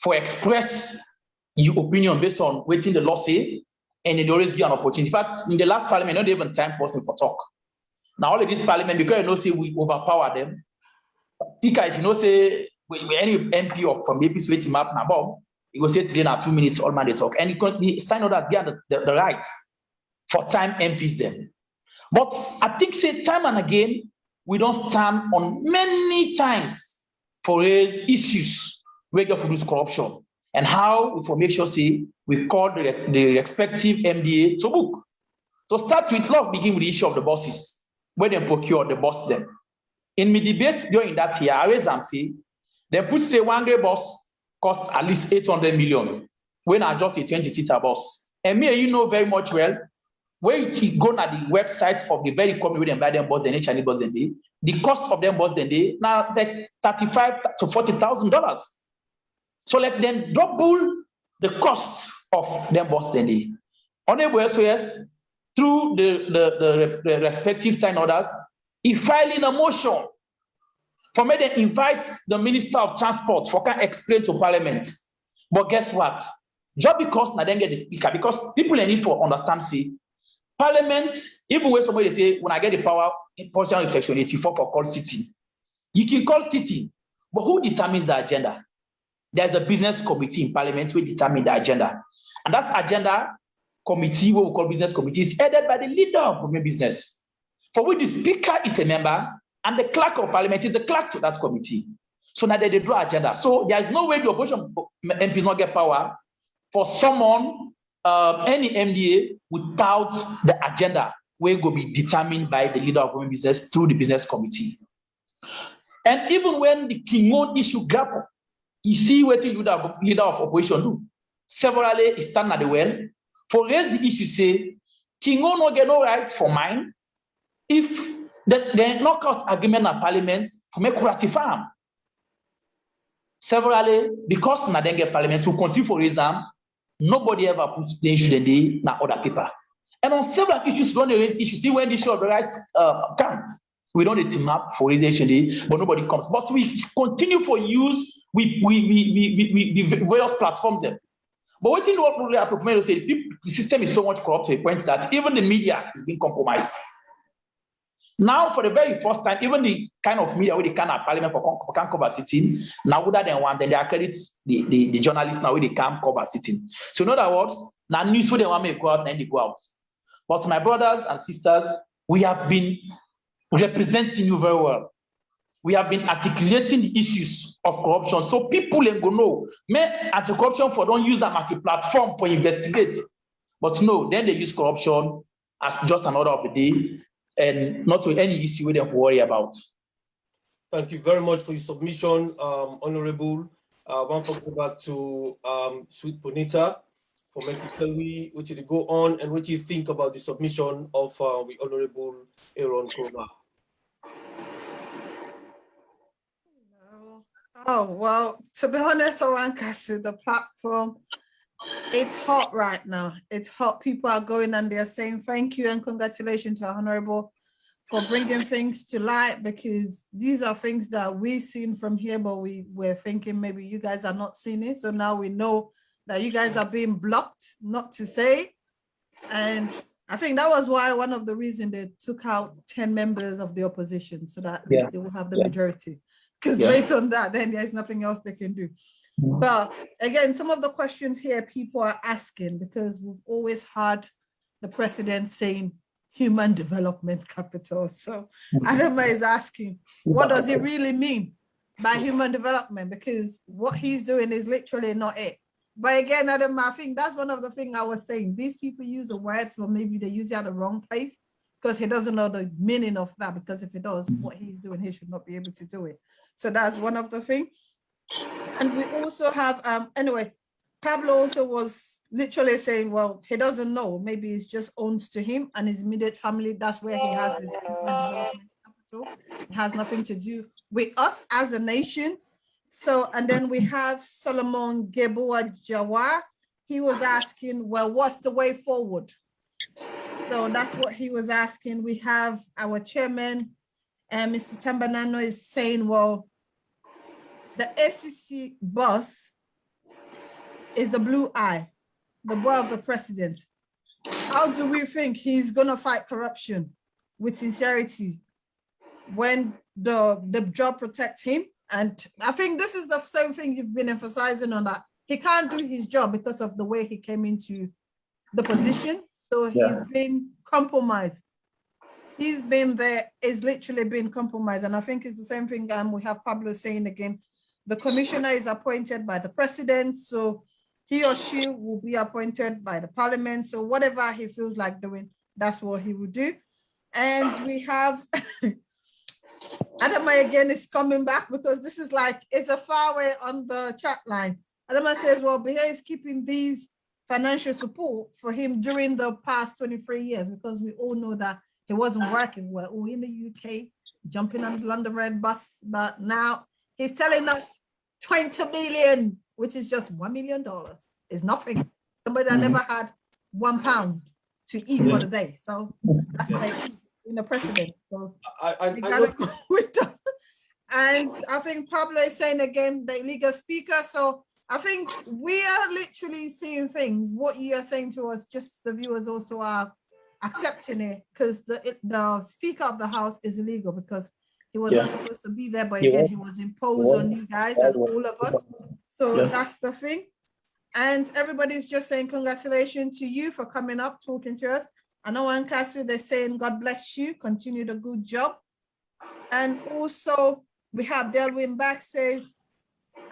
for express your opinion based on what the law say, and they always give an opportunity. In fact, in the last parliament, not even time person for talk. Now all of this parliament, because you know say we overpower them. If you know say any MP from APC waiting map na bomb, he go say 3 or 2 minutes all man they talk, and the sign of that get the right for time MPs them. But I think say time and again we don't stand on many times for raise issues where you produce corruption and how we for make sure say we call the respective MDA to book. So start with love, begin with the issue of the bosses where they procure the boss them. In my debate during that year, I raised and say they put say one great bus cost at least 800 million when I just a 20-seater bus. And me and you know very much well when you go na the website of the very company where they buy them bus and each and bus and day, the cost of them bus then day now like $35,000 to $40,000. So like then double the cost of them bus then day. Honorable SOS through the respective time orders, he filing a motion for me to invite the Minister of Transport for can explain to Parliament. But guess what? Just because I didn't get the speaker, because people need to understand, see, Parliament, even when somebody say, when I get the power, in portion of section 84 for call city, you can call city, but who determines the agenda? There's a business committee in Parliament who determine the agenda. And that agenda committee, what we call business committee, is headed by the leader of government business, for which the speaker is a member, and the clerk of Parliament is the clerk to that committee. So now they draw agenda. So there is no way the opposition MPs not get power for someone, any MDA, without the agenda will go be determined by the leader of government business through the business committee. And even when the Kingon issue grapple, you see what the leader of opposition do. Severally, he stand at the well for raise the issue, say Kingon no get no right for mine if the knockout agreement at Parliament for make ratify. severally, because Nadenge Parliament to continue for exam, nobody ever puts the issue in the other paper. And on several issues, when they raise issues, see when the issue of the rights come, we don't need team up for HND, but nobody comes. But we continue for use the various platforms there. But what you know what really happened, the system is so much corrupt to a point that even the media is being compromised. Now, for the very first time, even the kind of media where they can have parliament for can cover sitting, now other than one, then they accredit the journalists now where they can cover sitting. So in other words, now news for them want to go out and they go out. But my brothers and sisters, we have been representing you very well. We have been articulating the issues of corruption. So people ain't gonna know. Men anti-corruption for don't use them as a platform for investigate. But no, then they use corruption as just an order of the day and not with any issue we have to worry about. Thank you very much for your submission, Honorable. I want to go back to Sweet Bonita for making tell me what you go on and what you think about the submission of the Honorable Aaron Korma. Oh, well, to be honest, Owankasu, the platform, it's hot right now. It's hot. People are going and they're saying thank you and congratulations to Honorable for bringing things to light, because these are things that we've seen from here, but we're thinking maybe you guys are not seeing it. So now we know that you guys are being blocked not to say. And I think that was why one of the reasons they took out 10 members of the opposition so that they still have the majority. Because based on that, then there's nothing else they can do. But again, some of the questions here people are asking, because we've always had the president saying human development capital. So Adama is asking, what does it really mean by human development? Because what he's doing is literally not it. But again, Adama, I think that's one of the things I was saying. These people use the words, but maybe they use it at the wrong place because he doesn't know the meaning of that. Because if he does, what he's doing, he should not be able to do it. So that's one of the things. And we also have, anyway, Pablo also was literally saying, well, he doesn't know. Maybe it's just owns to him and his immediate family. That's where he has his development capital. It has nothing to do with us as a nation. So, and then we have Solomon Geboa Jawar. He was asking, well, what's the way forward? So that's what he was asking. We have our chairman, Mr. Tambanano, is saying, well, the ACC boss is the blue eye, the boy of the president. How do we think he's going to fight corruption with sincerity when the job protects him? And I think this is the same thing you've been emphasizing on, that he can't do his job because of the way he came into the position. So he's been compromised. He's been there, is literally been compromised. And I think it's the same thing we have Pablo saying again. The commissioner is appointed by the president, so he or she will be appointed by the parliament. So whatever he feels like doing, that's what he will do. And we have Adama again is coming back, because this is like, it's a far way on the chat line. Adama says, well, Bahia is keeping these financial support for him during the past 23 years, because we all know that he wasn't working well. We're in the UK, jumping on the London Red bus, but now he's telling us 20 million, which is just $1 million. Is nothing. Somebody that never had £1 to eat for the day. So that's why in the president. So we gotta go with that. And I think Pablo is saying again, the illegal speaker. So I think we are literally seeing things. What you are saying to us, just the viewers also are accepting it, because the Speaker of the House is illegal because he was not supposed to be there, but again, he was imposed on you guys and all of us. So that's the thing. And everybody's just saying congratulations to you for coming up, talking to us. I know Hon Aaron, they're saying God bless you, continue the good job. And also we have Delwyn back says,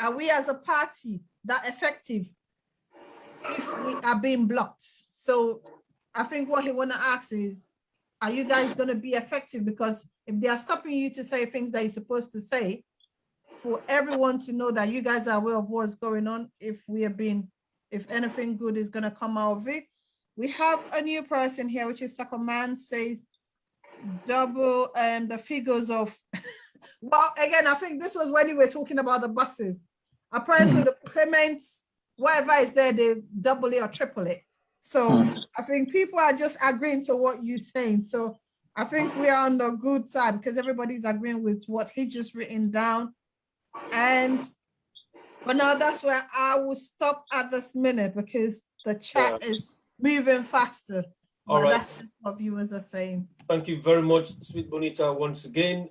are we as a party that effective if we are being blocked? So I think what he want to ask is, are you guys going to be effective? Because if they are stopping you to say things that you're supposed to say, for everyone to know that you guys are aware of what's going on, if anything good is going to come out of it. We have a new person here, which is Sakaman, says double the figures of, well, again, I think this was when you were talking about the buses. apparently the payments, whatever is there, they double it or triple it. So I think people are just agreeing to what you're saying. So I think we are on the good side because everybody's agreeing with what he just written down. And but now that's where I will stop at this minute because the chat is moving faster. All right. That's just what viewers are saying. Thank you very much, Sweet Bonita, once again.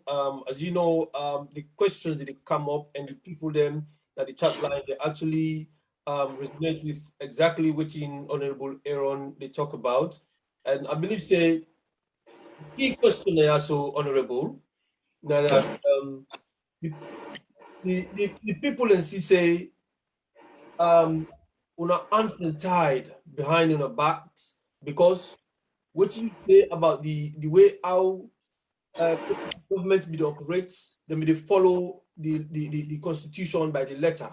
As you know, the questions that come up and the people then at the chat line, they actually resonate with exactly what in Honorable Aaron they talk about. And I believe the key question they are so honorable that the people in CC una hands and tied behind in the backs because what you say about the way how government be operates, they may follow the constitution by the letter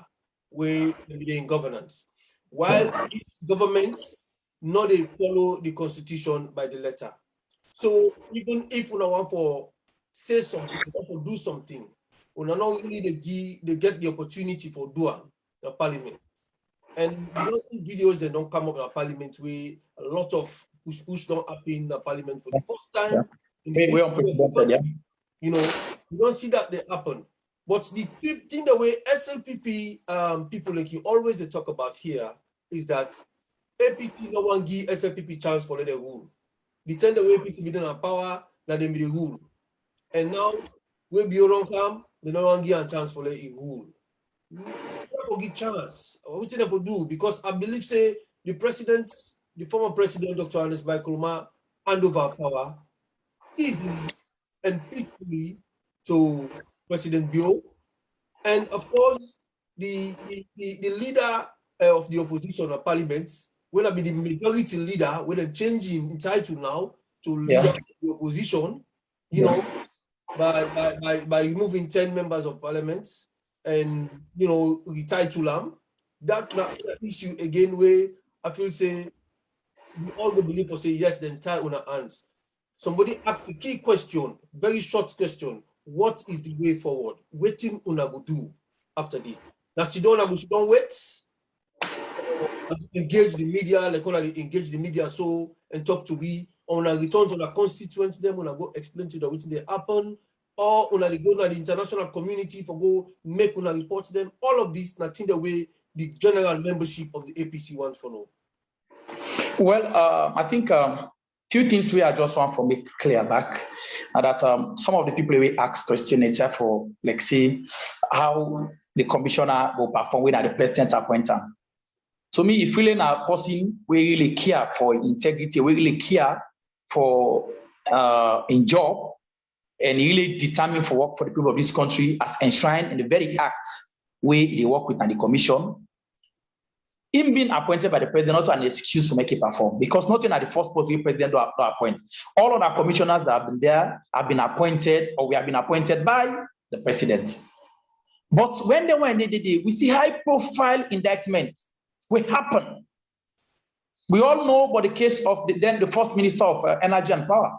where they in governance. While government not they follow the constitution by the letter. So even if we want for say something, or for do something, we not really they get the opportunity for doing the parliament. And videos they don't come up in the parliament where a lot of push don't happen in the parliament for the first time. In the country, you know, you don't see that they happen. But the thing the way SLPP people like you always they talk about here is that APC no one give SLPP chance for the rule. The time the way APC be in power, that they be the rule. And now we be around come, they no one give a chance for the rule. Give chance. What they for do? Because I believe say the president, the former president, Dr. Aaron Korma, hand over power easily and peacefully to President Bio. And of course, the leader of the opposition of parliament will be the majority leader with a changing in title now to leader of the opposition, you know, by removing 10 members of parliament and, you know, retitle them. That issue again where I feel say we all believe or say yes, the entire on our hands. Somebody asked a key question, very short question. What is the way forward? Waiting una go do after this. Now she don't wait. Engage the media, like engage the media so and talk to we on a return to the constituents, them when I go explain to them what they happen, or on a go to the international community for go make una report to them. All of this, nothing the way the general membership of the APC wants for now. Well, I think few things we are just want to make clear back, and that some of the people we ask questions for, like, say, how the commissioner will perform when the president appoints. So me, if feeling a person we really care for integrity, we really care for in job, and really determined for work for the people of this country as enshrined in the very act where they work with and the commission. Him being appointed by the president not an excuse to make it perform, because not only at the first post the president don't appoint. All of our commissioners that have been there have been appointed, or we have been appointed by the president. But when they were in the we see high-profile indictment will happen. We all know about the case of the first minister of energy and power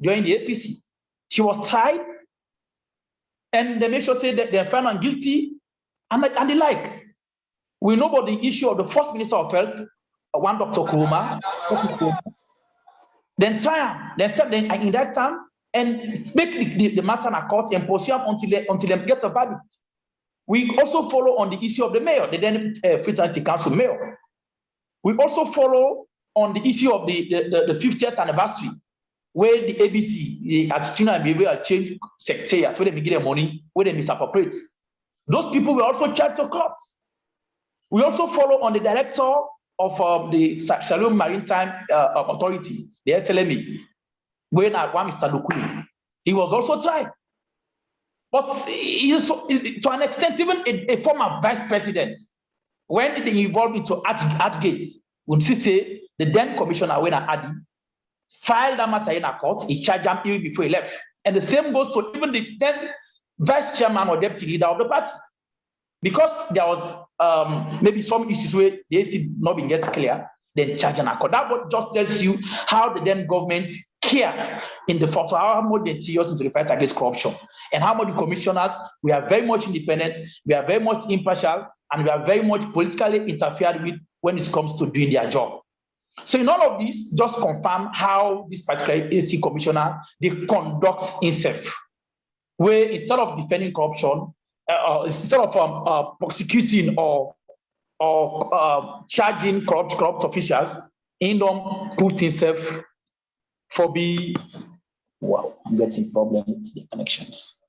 during the APC. She was tried, and they make sure say that they're found guilty, and the like. We know about the issue of the first minister of health, one Dr. Korma, then try then indict them and make the matter a court and pursue until they get a verdict. We also follow on the issue of the mayor, the then Freetown City Council mayor. We also follow on the issue of the 50th anniversary, where the ABC, the attitude and behavior change secretariats, where they get their money, where they misappropriate. Those people were also charged to court. We also follow on the director of the Shalom Maritime Authority, the SLME, when one Mr. Lukuli. He was also tried. But he is, to an extent, even a former vice president, when they involved into Adgate, when she say the then commissioner, when Adi, filed that matter in a court, he charged him even before he left. And the same goes to even the then vice chairman or deputy leader of the party. Because there was maybe some issues where they still not been get clear, then charge an accord. That just tells you how the then government care in the photo, how much they serious into the fight against corruption, and how much the commissioners, we are very much independent, we are very much impartial, and we are very much politically interfered with when it comes to doing their job. So in all of this, just confirm how this particular AC commissioner, they conduct himself, where instead of defending corruption, instead of prosecuting or charging corrupt officials, he don't put himself for be. Wow, I'm getting problems with the connections.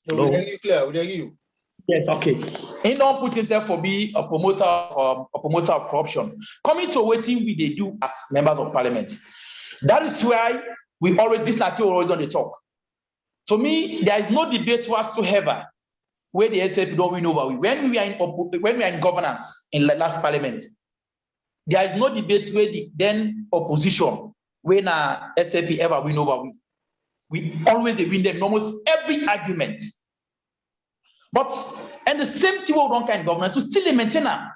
No, we hear you clear. We hear you. Yes, okay. He don't put himself for be a promoter of corruption. Coming to waiting we they do as members of parliament. That is why we always this nature always on the talk. To me, there is no debate whatsoever where the SFP don't win over. When we are in governance in the last parliament, there is no debate where the then opposition when SFP ever win over. We always win them in almost every argument. But and the same thing with kind of governance, we still maintain them.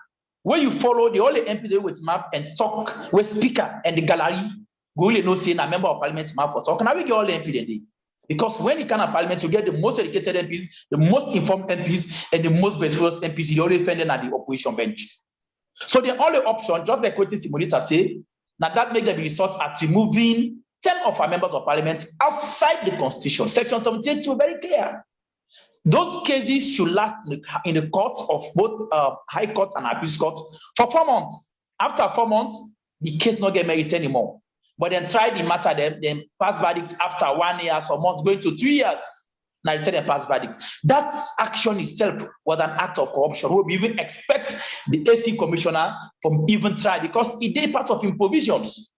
Where you follow the only MP with map and talk with speaker and the gallery, we only know saying a member of parliament map for talk. Now we get all the MP then. Because when you can have parliament, you get the most educated MPs, the most informed MPs, and the most vociferous MPs. You always find them at the opposition bench. So the only option, just like quoting Simonita say, now that makes them resort at removing 10 of our members of parliament outside the constitution. Section 78 very clear. Those cases should last in the courts of both High Court and Appeals Court for 4 months. After 4 months, the case not get merited anymore. But then try the matter, then pass verdict after 1 year or months, going to 2 years. Now return and pass verdict. That action itself was an act of corruption. We even expect the AC commissioner from even try because it is part of provisions.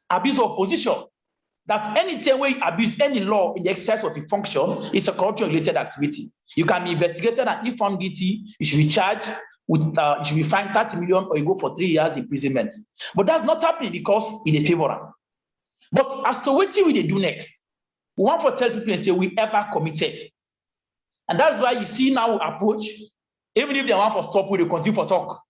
Abuse of position. That anything where you abuse any law in the exercise of a function is a corruption-related activity. You can be investigated and if found guilty, you should be charged with, you should be fined 30 million or you go for 3 years imprisonment. But that's not happening because it is favorable. But as to what we do next, we want to tell people and say we ever committed. And that's why you see now approach, even if they want to stop, we will continue for talk.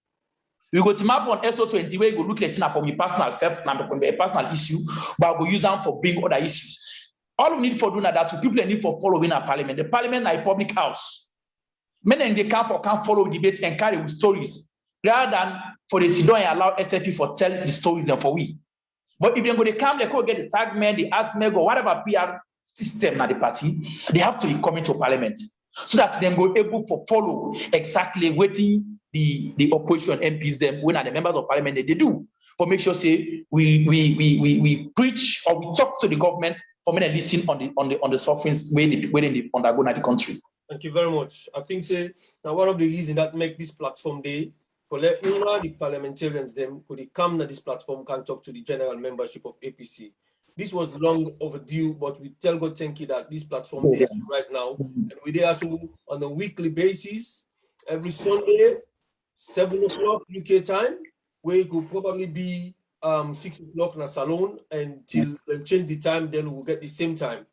We go to map on SO20 where you go look like it from your personal self, and a personal issue, but we use them for bring other issues. All we need for doing that, people need for following our parliament. The parliament is a public house. Many they can't follow debate and carry with stories, rather than for the sit down and allow SFP for tell the stories and for we. But if they go, they come, they go get the tag men, the ask meg or whatever PR system at the party, they have to be coming to parliament so that they go able to follow exactly waiting the opposition MPs them when are the members of parliament they do for make sure say we preach or we talk to the government for men listen on the sufferings when they undergo in the country. Thank you very much. I think say now one of the reasons that make this platform day for let the parliamentarians them could they come to this platform can talk to the general membership of APC. This was long overdue, but we tell God thank you that this platform there right now, and we there also on a weekly basis every Sunday. 7 o'clock UK time, where it could probably be 6 o'clock in a salon until change the time, then we'll get the same time.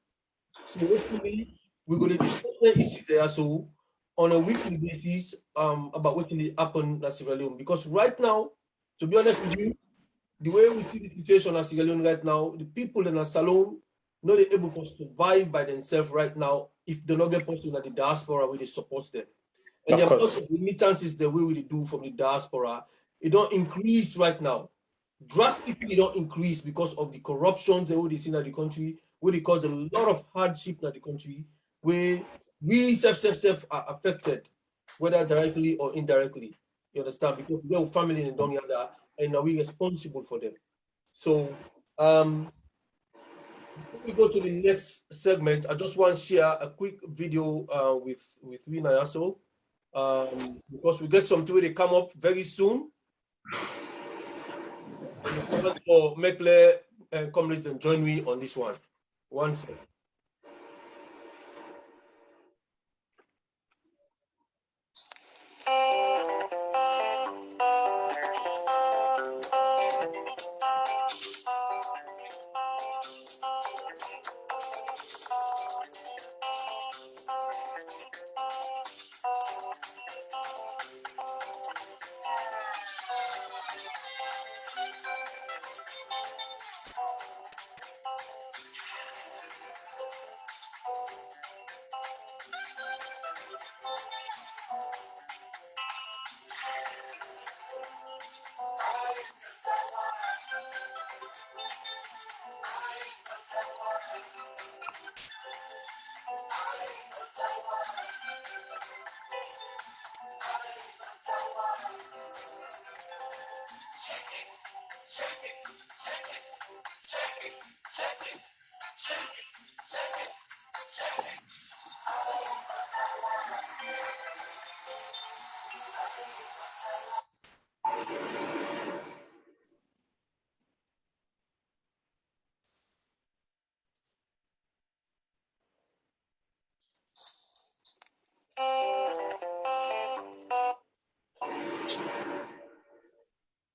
So hopefully we're going to discuss the issue there so on a weekly basis about what can happen in Sierra Leone. Because right now, to be honest with you, the way we see the situation in Sierra Leone right now, the people in a salon not able to survive by themselves right now if they're not get posted in the diaspora where they support them. And the amount of remittances the way we do from the diaspora, it don't increase right now. Drastically, it don't increase because of the corruption they already see in the country, where it cause a lot of hardship in the country, where we self are affected, whether directly or indirectly. You understand? Because we have family in Dongyanda and are we responsible for them. So before we go to the next segment, I just want to share a quick video with we Nayaso. Because we get something where they come up very soon. And for Mekle and comrades and join me on this one. One second.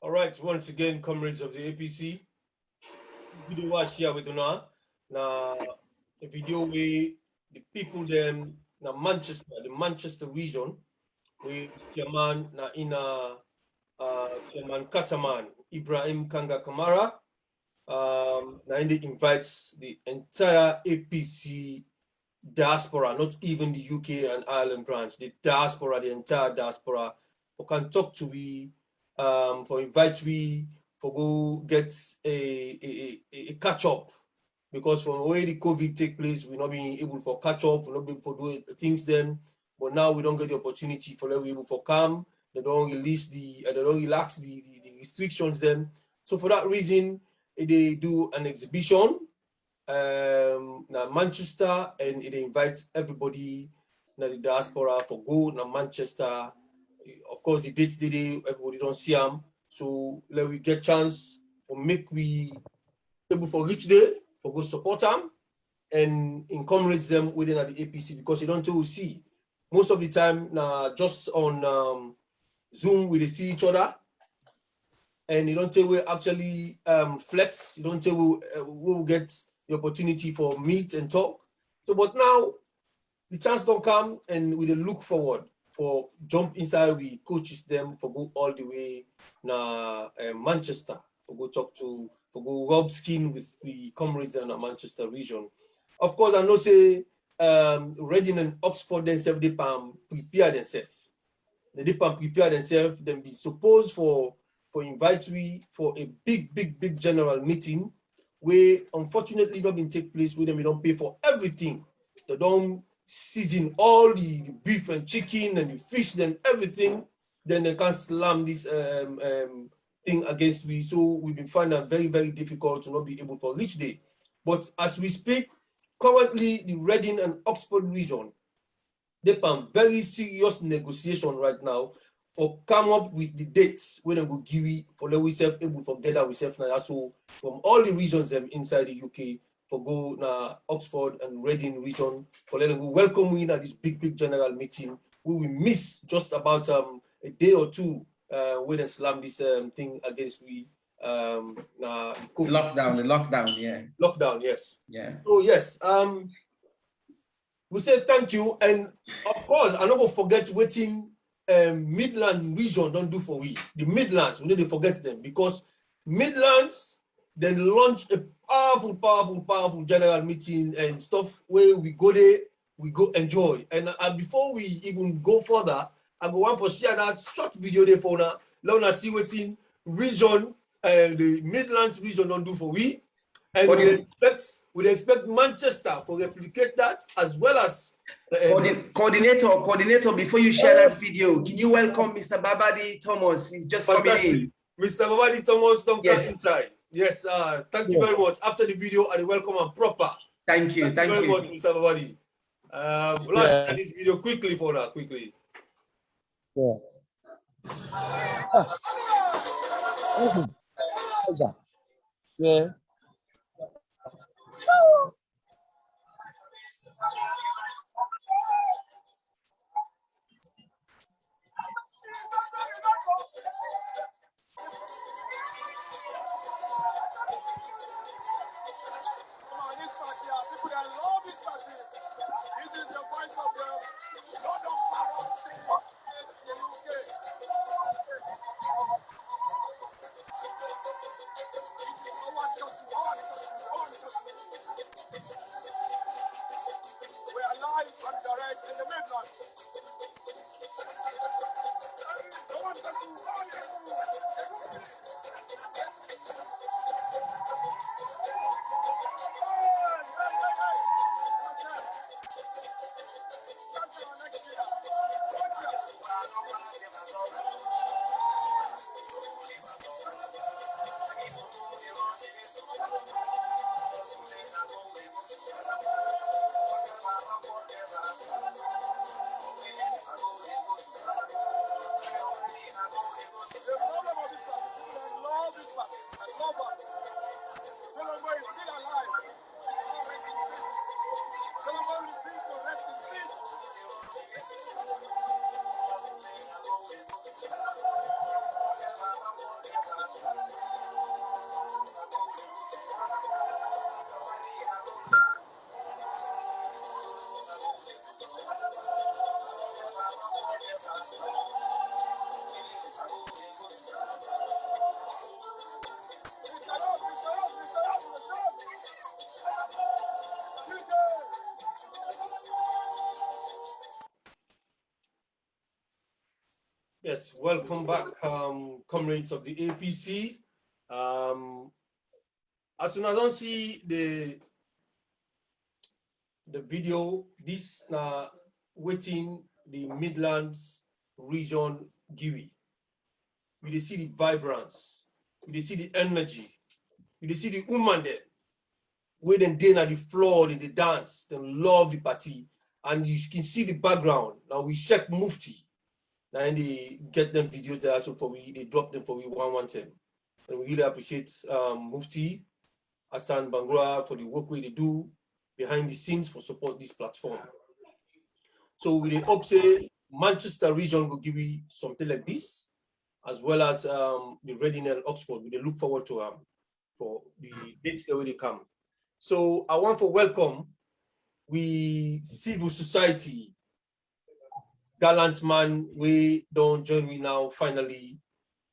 All right, once again, comrades of the APC, video was share with Una. Now, the video we the people them na Manchester, the Manchester region, we chairman na chairman Kataman Ibrahim Kanga Kamara. Now they invites the entire APC diaspora, not even the UK and Ireland branch, the diaspora, the entire diaspora, who can talk to we, for invite we, for go get a catch up. Because from where the COVID take place, we're not being able for catch up, we're not being able for do things then. But now we don't get the opportunity for them able for come. They don't release they don't relax the restrictions then. So for that reason, they do an exhibition now Manchester, and it invites everybody na the diaspora for go na Manchester. Of course, the dates day everybody don't see them, so let we get chance for make we able for reach day for go support them and encourage them within the APC, because you don't see most of the time now just on Zoom we see each other. And you don't tell we actually flex. You don't tell we will get the opportunity for meet and talk. So, but now the chance don't come, and we look forward for jump inside. We coaches them for go all the way na Manchester for go talk to for go rub skin with the comrades in the Manchester region. Of course, I know say Reading and Oxford themselves they prepare themselves. They prepare themselves. Then be supposed for invite we for a big general meeting where unfortunately not been take place with them. We don't pay for everything. They don't season all the beef and chicken and the fish and everything. Then they can't slam this thing against we. So we've been finding it very difficult to not be able for reach day. But as we speak, currently the Reading and Oxford region, they have very serious negotiation right now for come up with the dates when they go give it for let we self able for gather we self now. So from all the regions them inside the UK for go na Oxford and Reading region for let them go welcome we at this big general meeting. We will miss just about a day or two when they slam this thing against we na COVID. The lockdown, yeah. Lockdown, yes. Yeah. So yes, we say thank you, and of course I not gonna forget waiting Midland region don't do for we. The Midlands, we need to forget them, because Midlands then launch a powerful general meeting and stuff where we go there, we go enjoy. And before we even go further, I go want for share that short video there for now. Let us see what in region the Midlands region don't do for we. And we expect Manchester to replicate that, as well as coordinator, before you share that video, can you welcome Mr. Babadi Thomas? He's just coming in. Mr. Babadi Thomas, don't come inside. Yes, thank you very much. After the video, I welcome and proper. Thank you very much, Mr. Babadi. Let's share this video quickly for that, quickly. Yeah. Yes, welcome back, comrades of the APC. As soon as I see the video, this now waiting the Midlands region GUI. We see the vibrance, we see the energy, we see the woman there. Where then at the floor, in the dance, they love the party, and you can see the background. Now we check Mufti, and they get them videos there. So they drop them for we 110, and we really appreciate Mufti, Hassan Bangra for the work they do behind the scenes for support this platform. So we hope say Manchester region will give you something like this, as well as the Reading and Oxford. We look forward to for the dates that they come. So I want to welcome we civil society gallant man. We don't join me now. Finally,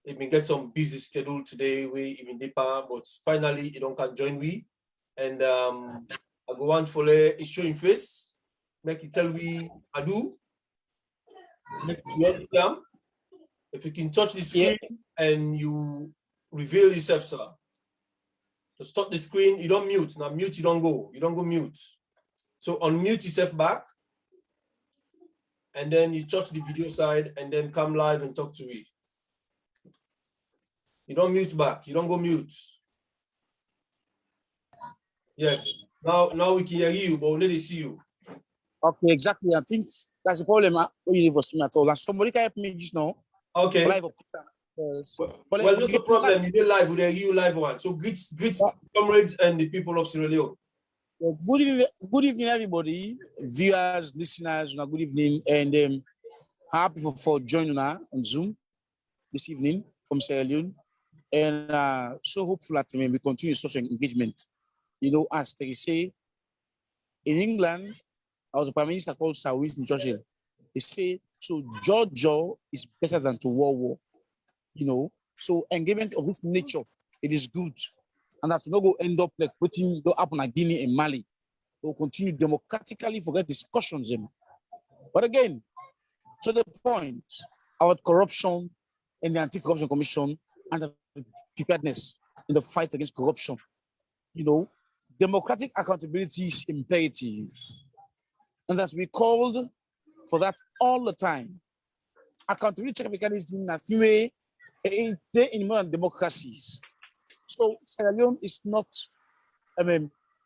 he been get some busy schedule today. We even deeper, but finally he don't can join me. And I go on for a showing face. Make it tell me I do. Make you if you can touch the screen and you reveal yourself, sir. To stop the screen, you don't mute. Now mute, you don't go mute. So unmute yourself back, and then you touch the video side, and then come live and talk to me. You don't mute back, you don't go mute. Yes, now we can hear you, but we need to see you. Okay, exactly. I think that's the problem when you never see me at all. And somebody can help me just now. Okay. Live well, no problem. You did live with you live one. So greet comrades and the people of Sierra Leone. Good evening, everybody, viewers, listeners. Good evening, and happy for joining us on Zoom this evening from Sierra Leone, and so hopeful that we continue such an engagement. You know, as they say in England, I was a prime minister called Sir Winston Churchill. They say, so Georgia is better than to war. You know, so engagement of this nature, it is good. And that will not go end up like putting the up on Guinea and Mali. We'll continue democratically forget discussions. But again, to the point, our corruption and the Anti-Corruption Commission and the preparedness in the fight against corruption. You know, democratic accountability is imperative. And as we called for that all the time. Accountability mechanism na few in modern democracies. So Sierra Leone is not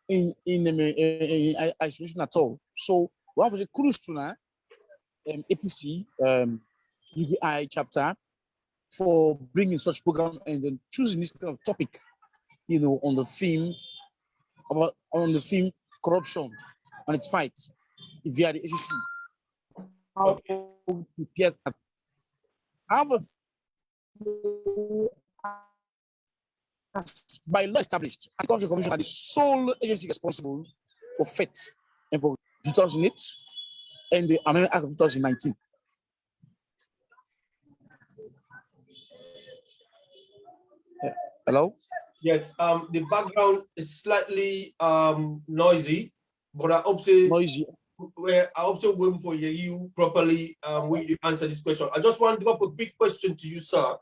in isolation at all. So we have a cruise to now APC UVI chapter for bringing such program and then choosing this kind of topic, you know, on the theme corruption and its fight via the ACC. How prepared by law established, the Council Commission are the sole agency responsible for FET and for 2008 and the Amendment Act of 2019. Hello? Yes, the background is slightly noisy, but I hope so. Noisy. Where I also going for you properly when you answer this question. I just want to drop a big question to you, sir.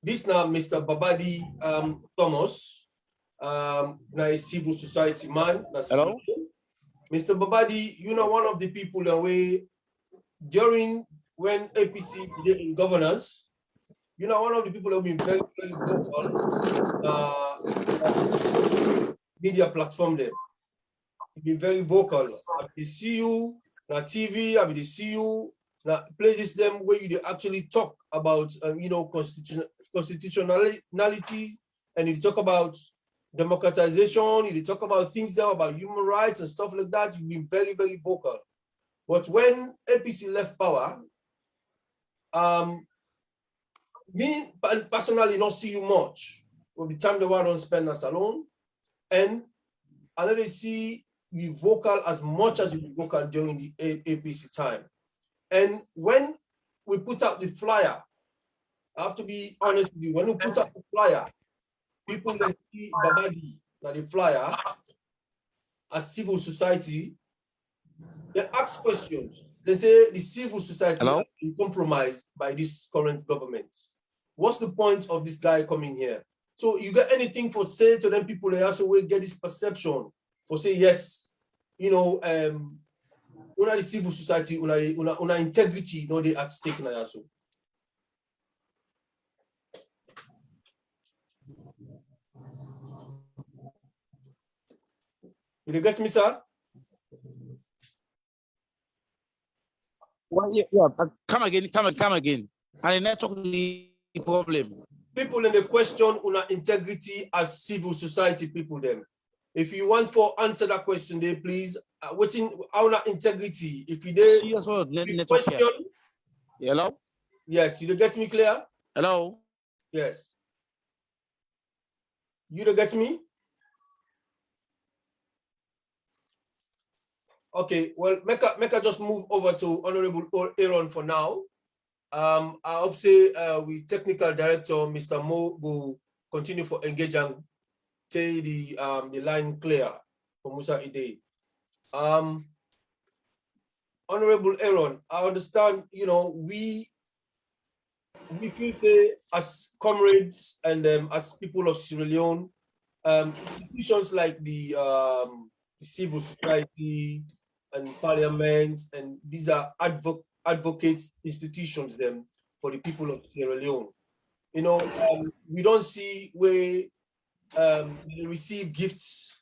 This now, Mr. Babadi Thomas, a civil society man. Hello? Mr. Babadi, you know, one of the people that we, during when APC did in governance, you know, one of the people that have been very, very vocal, media platform there. Be very vocal. I will see you on TV. I will see you na places them where you actually talk about you know, constitutionality, and you talk about democratization. You talk about things there about human rights and stuff like that. You've been very, very vocal. But when APC left power, me personally not see you much. With the time the war don't spend us alone, and I let see you vocal as much as you vocal during the APC time. And when we put out the flyer, I have to be honest with you, when we put out the flyer, people that see Babadi, now the flyer, as civil society, they ask questions. they say the civil society Hello? has been compromised by this current government. What's the point of this guy coming here? So you got anything for say to them people they also will get this perception for say yes, you know, una the civil society, una integrity, you know, they at stake now also. You get me, sir? Well, yeah. Come again. And the network problem. People in the question una integrity as civil society people them. If you want for answer that question there, please. Waiting our integrity. If you did See as well, network question, here. Hello? yes, you get me clear? Hello? Yes. You don't get me? Okay, well, make I just move over to Honorable Aaron for now. I hope say we technical director, Mr. Mo, will continue for engage and take the line clear for Musa Ide. Honorable Aaron, I understand, you know, we feel say as comrades and as people of Sierra Leone, institutions like the civil society and parliament, and these are advocates institutions them for the people of Sierra Leone. You know, we don't see where they receive gifts,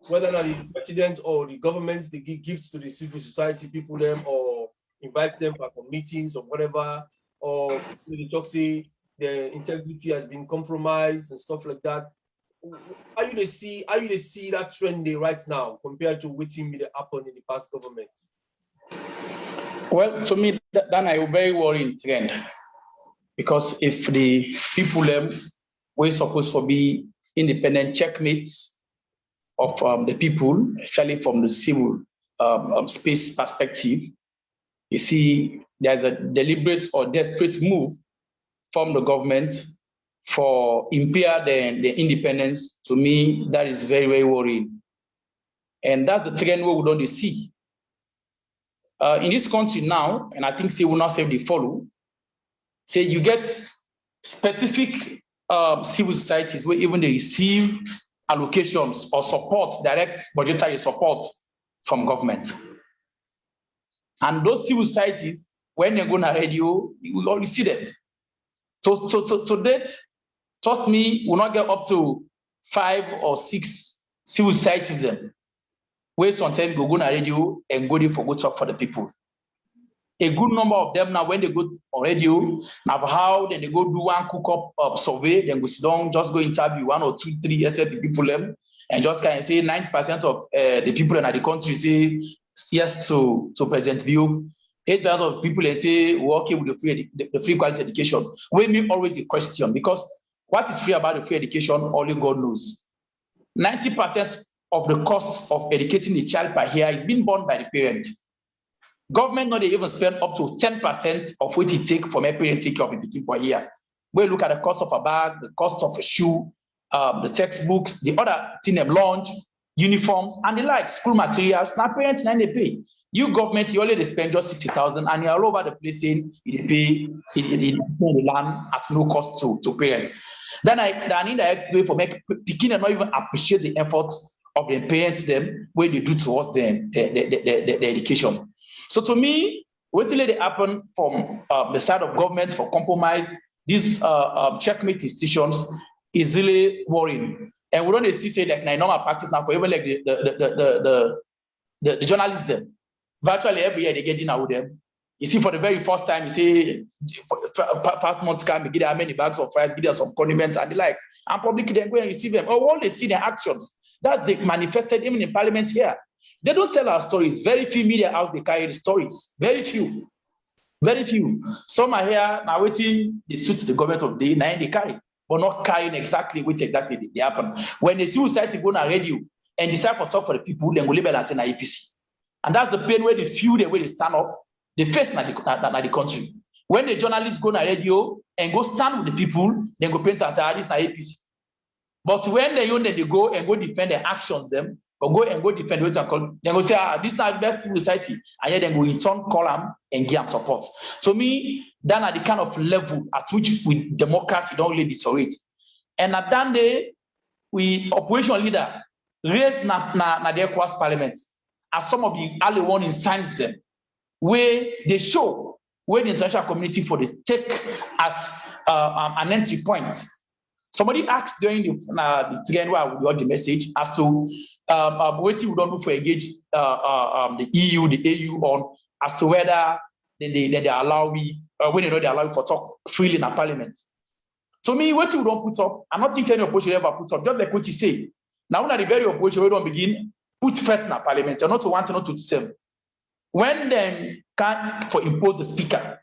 whether or not the president or the governments, they give gifts to the civil society people them or invite them for meetings or whatever, or they talk say their integrity has been compromised and stuff like that. How you they see that trend there right now compared to what happened in the past government? Well, to me, that I very worrying trend, because if the people were supposed to be independent checkmates of the people, especially from the civil space perspective, you see there's a deliberate or desperate move from the government for impair the independence. To me, that is very, very worrying. And that's the trend we don't see. In this country now, and I think say will not say they follow, say you get specific civil societies where even they receive allocations or support, direct budgetary support from government. And those civil societies, when they go on radio, you will always see them. So that, trust me, will not get up to 5 or 6 civil societies then, where sometimes go on radio and go there for go talk for the people. A good number of them now, when they go on radio, now how then they go do one cook up survey, then go sit down, just go interview 1 or 2, 3 SLP people them, and just kind of say 90% of the people in the country say yes to President View. 8% of people they say we're okay with the free quality education. We make always a question, because what is free about the free education, only God knows. 90% of the cost of educating a child per year is being borne by the parent. Government not even spend up to 10% of what it take from a parent take care of a kid per year. We look at the cost of a bag, the cost of a shoe, the textbooks, the other thing them lunch, uniforms, and the like, school materials. Now parents now they pay. You government, you only spend just 60,000, and you're all over the place saying you pay the land at no cost to parents. Then I need a way for make picking and not even appreciate the efforts of the parents them when they do towards them the education. So to me, what's really happen from the side of government for compromise these checkmate institutions is really worrying. And we don't see say like normal practice now for even like the journalists them. Virtually every year they get dinner with them. You see, for the very first time, you see, past months come, you get how many bags of rice, give them some condiments and the like. And publicly then go and receive them. Or all they see their actions. That's they manifested even in parliament here. They don't tell our stories. Very few media houses they carry the stories. Very few. Very few. Some are here now waiting, they suit the government of the day, now they carry, but not carrying exactly which exactly they happen. When the civil society go on radio and decide for talk for the people, then go label and say APC. And that's the pain where they feel the way they stand up, they face the country. When the journalists go on radio and go stand with the people, then go paint and say, this is APC. But when they go and go defend their actions, them, But go defend what and call. Then go say, this is not the best civil society, and yet then go in turn call them and give them support. So me, then at the kind of level at which we democracy don't really deteriorate. And at that day, we opposition leader raised na their cross parliament as some of the early warning signs them, where they show where the international community for the take as an entry point. Somebody asked during the trend where we got the message as to what we don't do for engage the EU, the AU on as to whether they allow me when they know they allow you for talk freely in a parliament. So me, what you don't put up, I don't think any opposition ever put up, just like what you say. Now when the very opposition we don't begin put threat in a parliament, you're not to want to not to same. When they can for impose the speaker,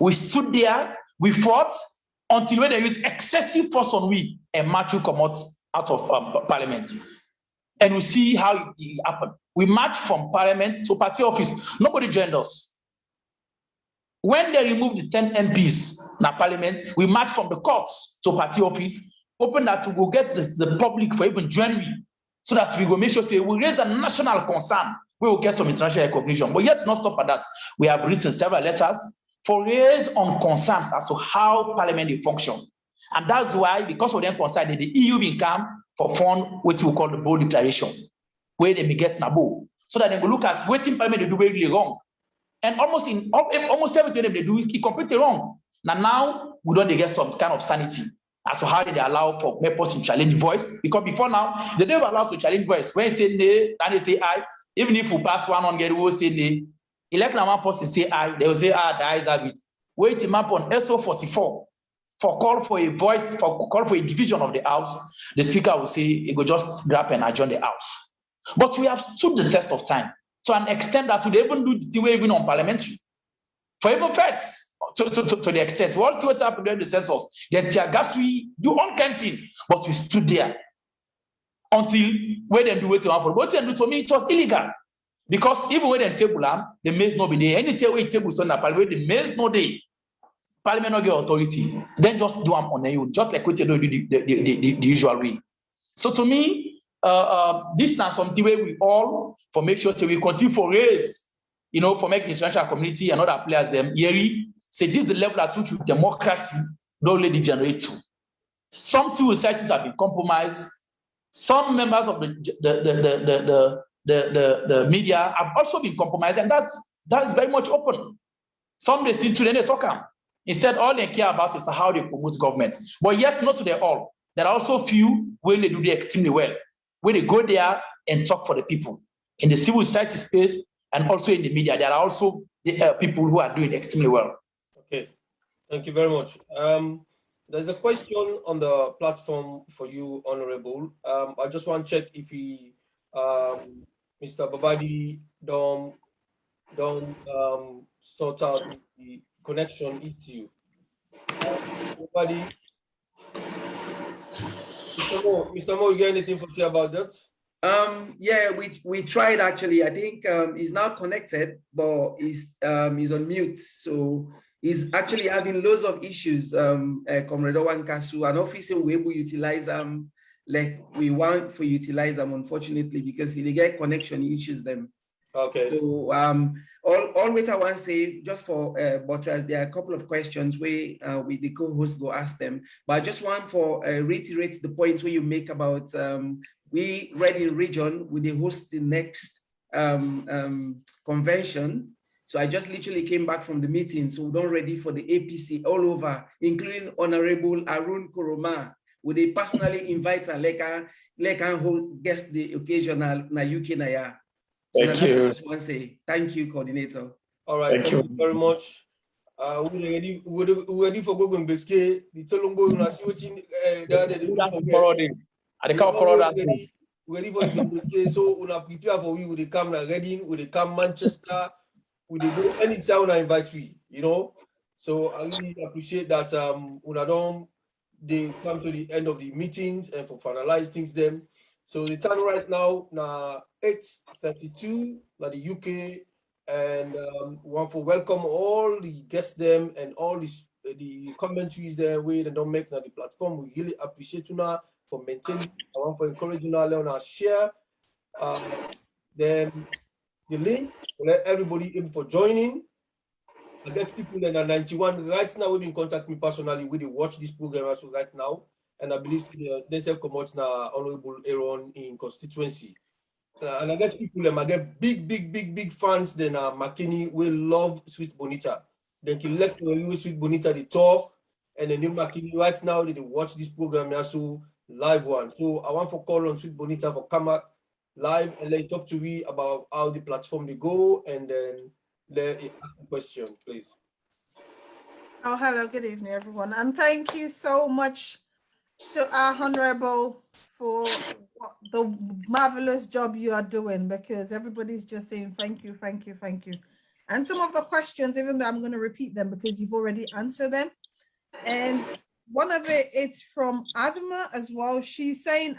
we stood there, we fought until when they use excessive force on we and Matthew come out of parliament. And we see how it happened. We marched from parliament to party office. Nobody joined us. When they removed the 10 MPs in parliament, we marched from the courts to party office, hoping that we will get the public for even join me, so that we will make sure say we raise a national concern, we will get some international recognition. But yet not stop at that. We have written several letters for raise on concerns as to how parliament will function. And that's why, because of them concern, the EU will come for fund what we call the bold declaration, where they may get Nabo, so that they will look at what in parliament they do really wrong. And almost everything they do is completely wrong. Now we don't get some kind of sanity as to how they allow for members to challenge voice. Because before now, they never allowed to challenge voice. When they say nay, and they say I, even if we pass one on get we will say nay. Elect one person say I, they will say the eyes have it. Wait map on SO44 for call for a voice, for call for a division of the house. The speaker will say he will just grab and adjourn the house. But we have stood the test of time to an extent that we even do the way even on parliamentary. For even facts, to the extent. We all see what happened during the census. Then tear gas, we do all kind of thing, but we stood there until when they do what they want for. What they do to me, it was illegal. Because even when they table the maze no be there. Any table on the parliament, the maze no day. Parliament no get authority. Then just do them on their own, just like what they do the usual way. So to me, this is not something where we all for make sure we continue for raise, for make the international community and other players them here. Say this is the level at which democracy don't let it generate to. Some civil societies have been compromised. Some members of the media have also been compromised, and that's very much open. Some they still today they talk. Instead, all they care about is how they promote government. But yet, not to their all. There are also few when they do it extremely well, where they go there and talk for the people. In the civil society space and also in the media, there are also people who are doing extremely well. Okay, thank you very much. There's a question on the platform for you, Honorable. I just want to check if Mr. Babadi don't sort out the connection issue. Babadi, Mr. Mo, you got anything to say about that? Yeah, we tried actually. I think he's now connected, but he's on mute. So he's actually having loads of issues. Comrade Owan Kasu, an officer we able to utilize like we want for utilize them, unfortunately, because if they get connection issues them. Okay. So all what I want to say just for but there are a couple of questions where with the co-host go ask them. But I just want for reiterate the point where you make about we Reading region will they host the next convention. So I just literally came back from the meeting, so we're ready for the APC all over, including Honorable Aaron Korma. Would they personally invite a like and guest the occasional na UK na ya. So thank you. Thank you, coordinator. All right, thank you very much. We're ready for going Biscuit. The Tolombo in a switching. We're ready for the Biscuit. So we are prepared for we with the camera Reading, with the cam Manchester, with the go any town I invite we, So I really appreciate that they come to the end of the meetings and for finalize things them. So the time right now 8:32 at the UK, and want to welcome all the guests them and all the commentaries there where they don't make the platform. We really appreciate you now for maintaining. I want for encouraging you now learn our share Then the link, let everybody in for joining. I get people that are 91 right now will contact me personally. We watch this program also right now. And I believe they say come out now Honorable Aaron in constituency. And I get people that I get big fans. Then McKinney will love Sweet Bonita. Then he let Sweet Bonita the talk. And then McKinney right now they watch this program also live one. So I want for call on Sweet Bonita for come out live and let talk to me about how the platform they go and then let ask the question, please. Oh, hello, good evening, everyone. And thank you so much to our Honorable for the marvelous job you are doing, because everybody's just saying thank you. And some of the questions, even though I'm going to repeat them because you've already answered them. And one of it, it's from Adama as well. She's saying,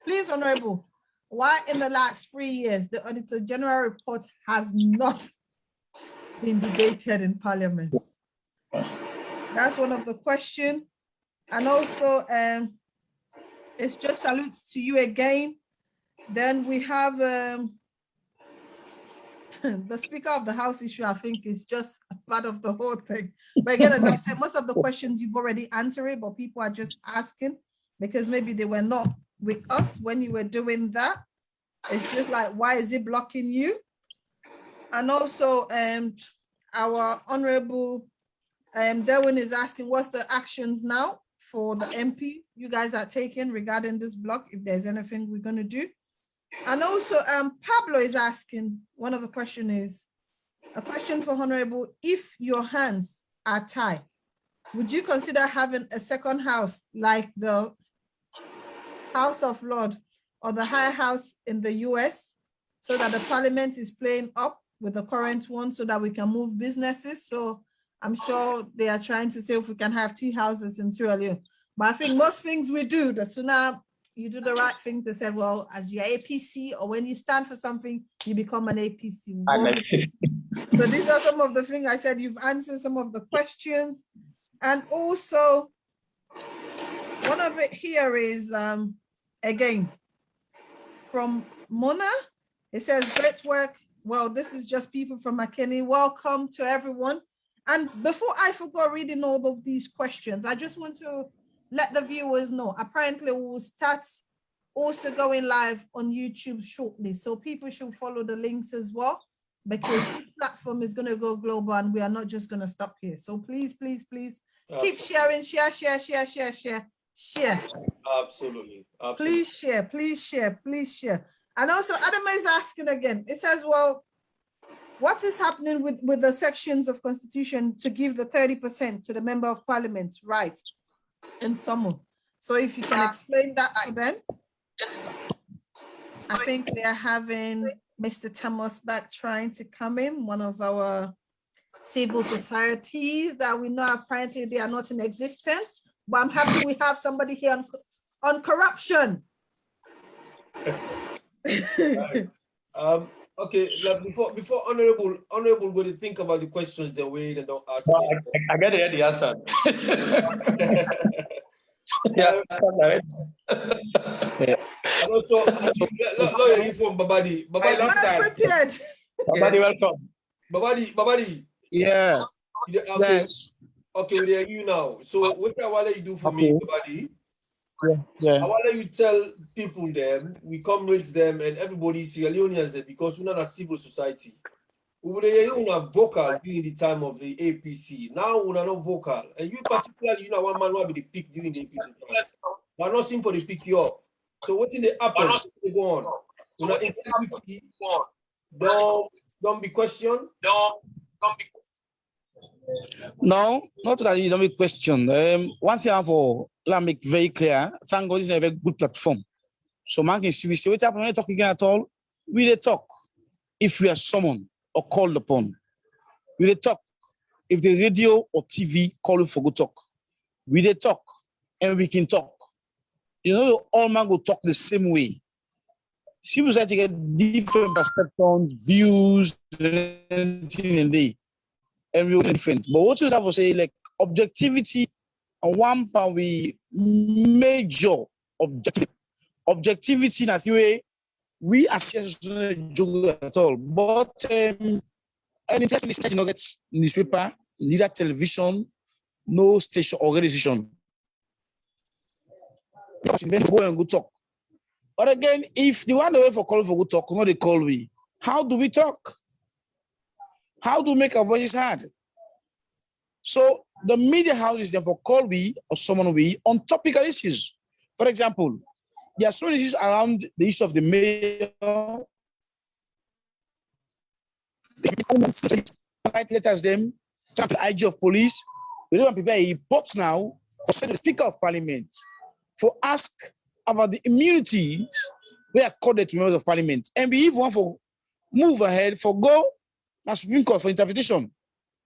please, Honorable, why in the last 3 years, the Auditor General report has not been debated in Parliament? That's one of the questions. And also, it's just salutes to you again. Then we have the Speaker of the House issue, I think, is just a part of the whole thing. But again, as I've said, most of the questions you've already answered it, but people are just asking because maybe they were not with us when you were doing that. It's just like, why is it blocking you? And also, our Honorable Derwin is asking, what's the actions now for the MP you guys are taking regarding this block, if there's anything we're going to do? And also, Pablo is asking, one of the questions is, a question for Honorable, if your hands are tied, would you consider having a second house like the House of Lords or the High House in the US, so that the Parliament is playing up with the current one so that we can move businesses? So I'm sure they are trying to say if we can have 2 houses in Sierra Leone. But I think most things we do, the sooner you do the right thing to say, well, as your APC or when you stand for something, you become an APC. So these are some of the things I said. You've answered some of the questions. And also, one of it here is, again, from Mona. It says, great work. Well, this is just people from McKinney. Welcome to everyone. And before I forgot reading all of these questions, I just want to let the viewers know, apparently we will start also going live on YouTube shortly. So people should follow the links as well, because this platform is going to go global and we are not just going to stop here. So please keep sharing, share. Absolutely. Please share. And also Adama is asking again, it says, well, what is happening with the sections of Constitution to give the 30% to the Member of Parliament, right? In summer. So if you can explain that to them. I think we are having Mr. Thomas back trying to come in, one of our civil societies that we know apparently they are not in existence, but I'm happy we have somebody here on corruption. Right. Okay, like before honorable go to think about the questions the way they don't ask. No, I get it, the answer. Yeah. And also, lawyer you from Babadi. I love that. Prepared. Babadi, welcome. Babadi. Yeah. Okay. Yes. Okay, we hear you now. So what I want you do for me, Babadi? Yeah. I want you tell people them, we come with them and everybody Sierra Leoneans there because we're not a civil society. We were vocal during the time of the APC. Now we're not vocal. And you particularly, one man will be the pick during the APC time. We're not seeing for the pick you up. So what in the happen? They go on. We're not integrity. Don't be questioned. No, not that you don't make question. One thing I have for let me make very clear. Thank God, this is a very good platform. So man can see we say what happened when you talk again at all. We dey talk if we are summoned or called upon. We dey talk if the radio or TV call you for go talk. We dey talk and we can talk. You know, all man go talk the same way. Civil society get different perceptions, views, and they. And we are different. But what you have to say, like objectivity, and one part we major objectivity that way we as CSOs don't joke at all. But an interesting station, you know, gets newspaper, neither television, no station organization. Then go and go talk. But again, if the one away for call for good talk, no, they call we. How do we talk? How do we make our voices heard? So the media houses therefore call we or someone we on topical issues. For example, there are so many issues around the issue of the mayor. Write letters them, to the IG of police. We don't prepare a report now for the Speaker of Parliament for ask about the immunities we are accorded to members of Parliament. And we even want for move ahead for go na Supreme Court for interpretation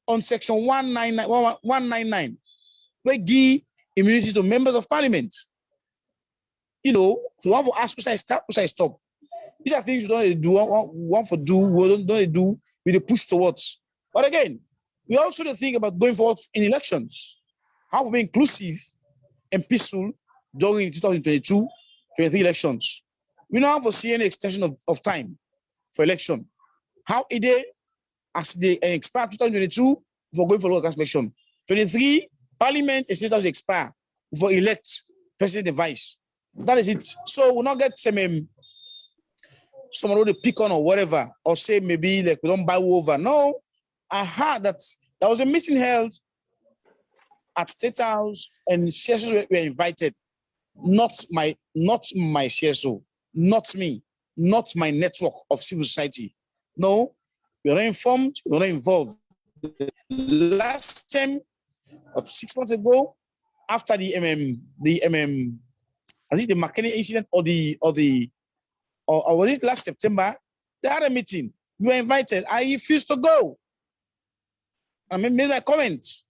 on section 199, where give immunity to members of Parliament. You know, we want to ask, which I start, which I stop. These are things we don't do, want to do, we don't do, we push towards. But again, we also think about going forward in elections, how to be inclusive and peaceful during 2022-23 elections. We don't have to see any extension of time for election. How it is, as they expire 2022 for going for local election. 23, Parliament is set to expire for elect president and vice. That is it. So we'll not get someone who they pick on or whatever, or say maybe like we don't buy over. No, I heard that there was a meeting held at State House and CSOs were invited. Not my CSO, not me, not my network of civil society. No, we are not informed, we are not involved. Last time, 6 months ago, after the I think the McKinney incident or was it last September? They had a meeting. You were invited. I refused to go. I made my comments,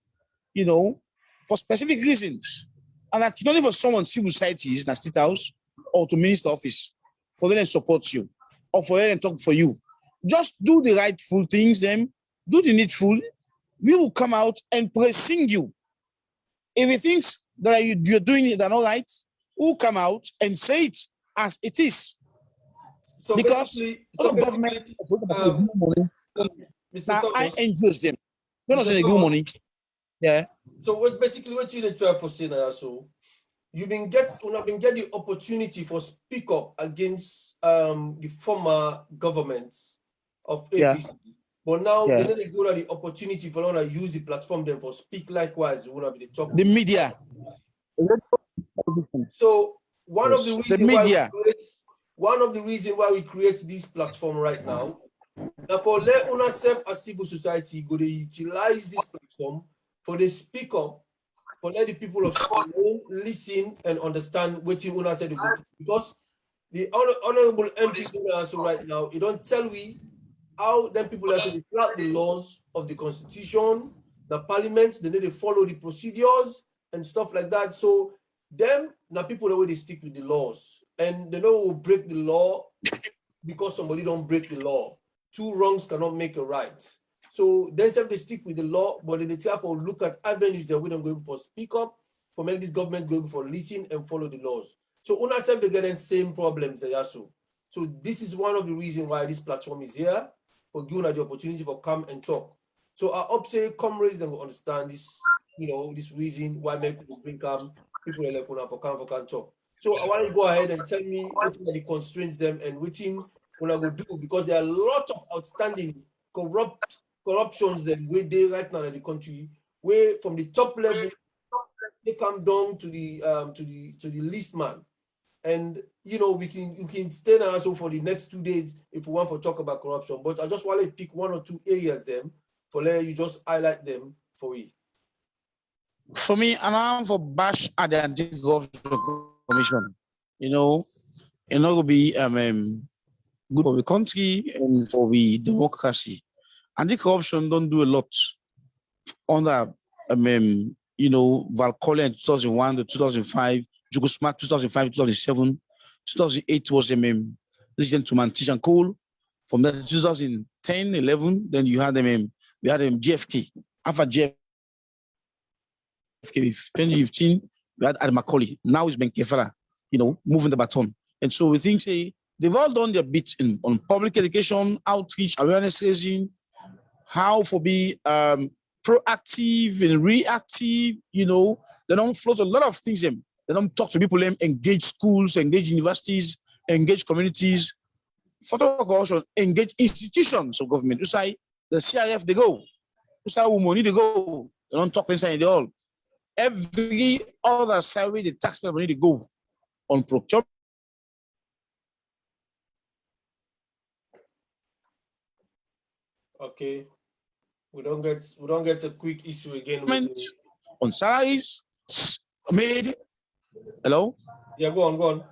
you know, for specific reasons. And that not even for someone civil society in a State House or to minister office for them to support you or for them to talk for you. Just do the rightful things, then do the needful. We will come out and praising you. If he thinks that you're doing it and all right, we'll come out and say it as it is. So because government now I endorse them. We're not saying they give money. Yeah. So what you try for saying so you've been get the opportunity for speak up against the former governments of APC. Yeah. But now they need to go to the opportunity for them to use the platform then for speak likewise. You want to be the top. The media. So one of the reasons why we create this platform right now, for let una self as civil society go to utilize this platform for the speak up, for let the people of listen and understand what you una said because the honorable MP also right now, you don't tell me how them people actually flout the laws of the constitution, the parliament, they need to follow the procedures and stuff like that. So them now people the way they stick with the laws and they know will break the law because somebody don't break the law. Two wrongs cannot make a right. So they say they stick with the law, but they therefore look at avenues that we don't go for speak up, for make this government go for listen and follow the laws. So una self they get the same problems they also. So this is one of the reasons why this platform is here, for giving the opportunity for come and talk. So I hope say comrades then will understand this, you know, this reason why make people bring come people like una for come talk. So I want to go ahead and tell me what are the constraints them and which thing una will do, because there are a lot of outstanding corruptions that we do right now in the country, where from the top level they come down to the least man. And you know, you can stay now also for the next 2 days if we want to talk about corruption. But I just want to pick 1 or 2 areas them for let you just highlight them for me. For me, and I'm for bash at the Anti-Corruption Commission. You know, it will be good for the country and for the democracy. Anti-corruption don't do a lot under you know, Valcolia in 2001 to 2005, Jugosmat 2005, 2007, 2008 was President to Tishan Cole. From that 2010, 11, then you had we had GFK. After GFK, 2015, we had Macaulay. Now it's Ben Kefara, you know, moving the baton. And so we think, say, they've all done their bits on public education, outreach, awareness raising, how for be proactive and reactive, you know. They don't float a lot of things. They don't talk to people, engage schools, engage universities, engage communities, photo engage institutions of government. You say the CRF, they go. You say money, they go. They don't talk inside the all. Every other side where the taxpayer money, they go on procurement. Okay. We don't get a quick issue again with the... on salaries made. Hello? Yeah, go on.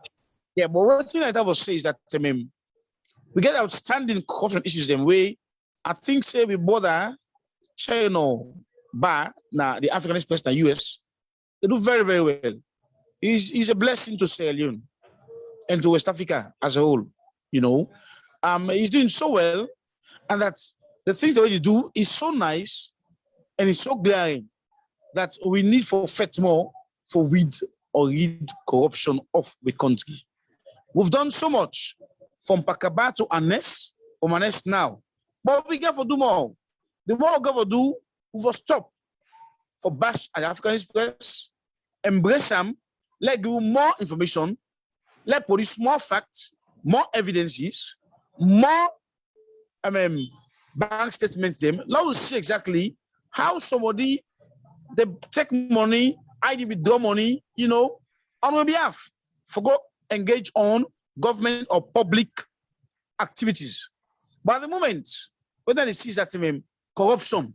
Yeah, but one thing I will say is that we get outstanding corruption issues them way. I think say we bother China bar now the African Express and US. They do very, very well. It's a blessing to Sierra Leone and to West Africa as a whole, you know. He's doing so well, and that's the things that we do is so nice and it's so glaring that we need for fight more for weed or rid corruption of the country. We've done so much from Pakaba to Anes, from Anes now. But we got to do more. The more we got to do, we will stop for bash at African Express, embrace them, let give more information, let produce more facts, more evidences, more bank statements. Let us see exactly how somebody they take money, ID withdraw money, you know, on our behalf. Forgo engage on government or public activities. But at the moment, whether it sees that corruption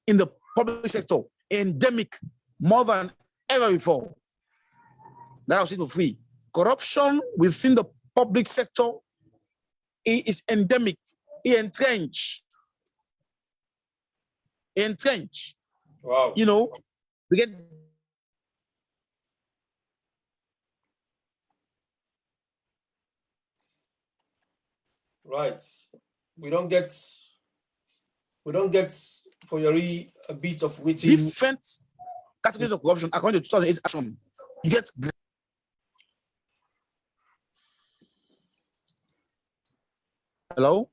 in the public sector endemic more than ever before. That was it for free. Corruption within the public sector is endemic, entrenched. Wow. You know, we get right. We don't get for your a bit of waiting. Different categories of corruption according to 2008 action. You get hello?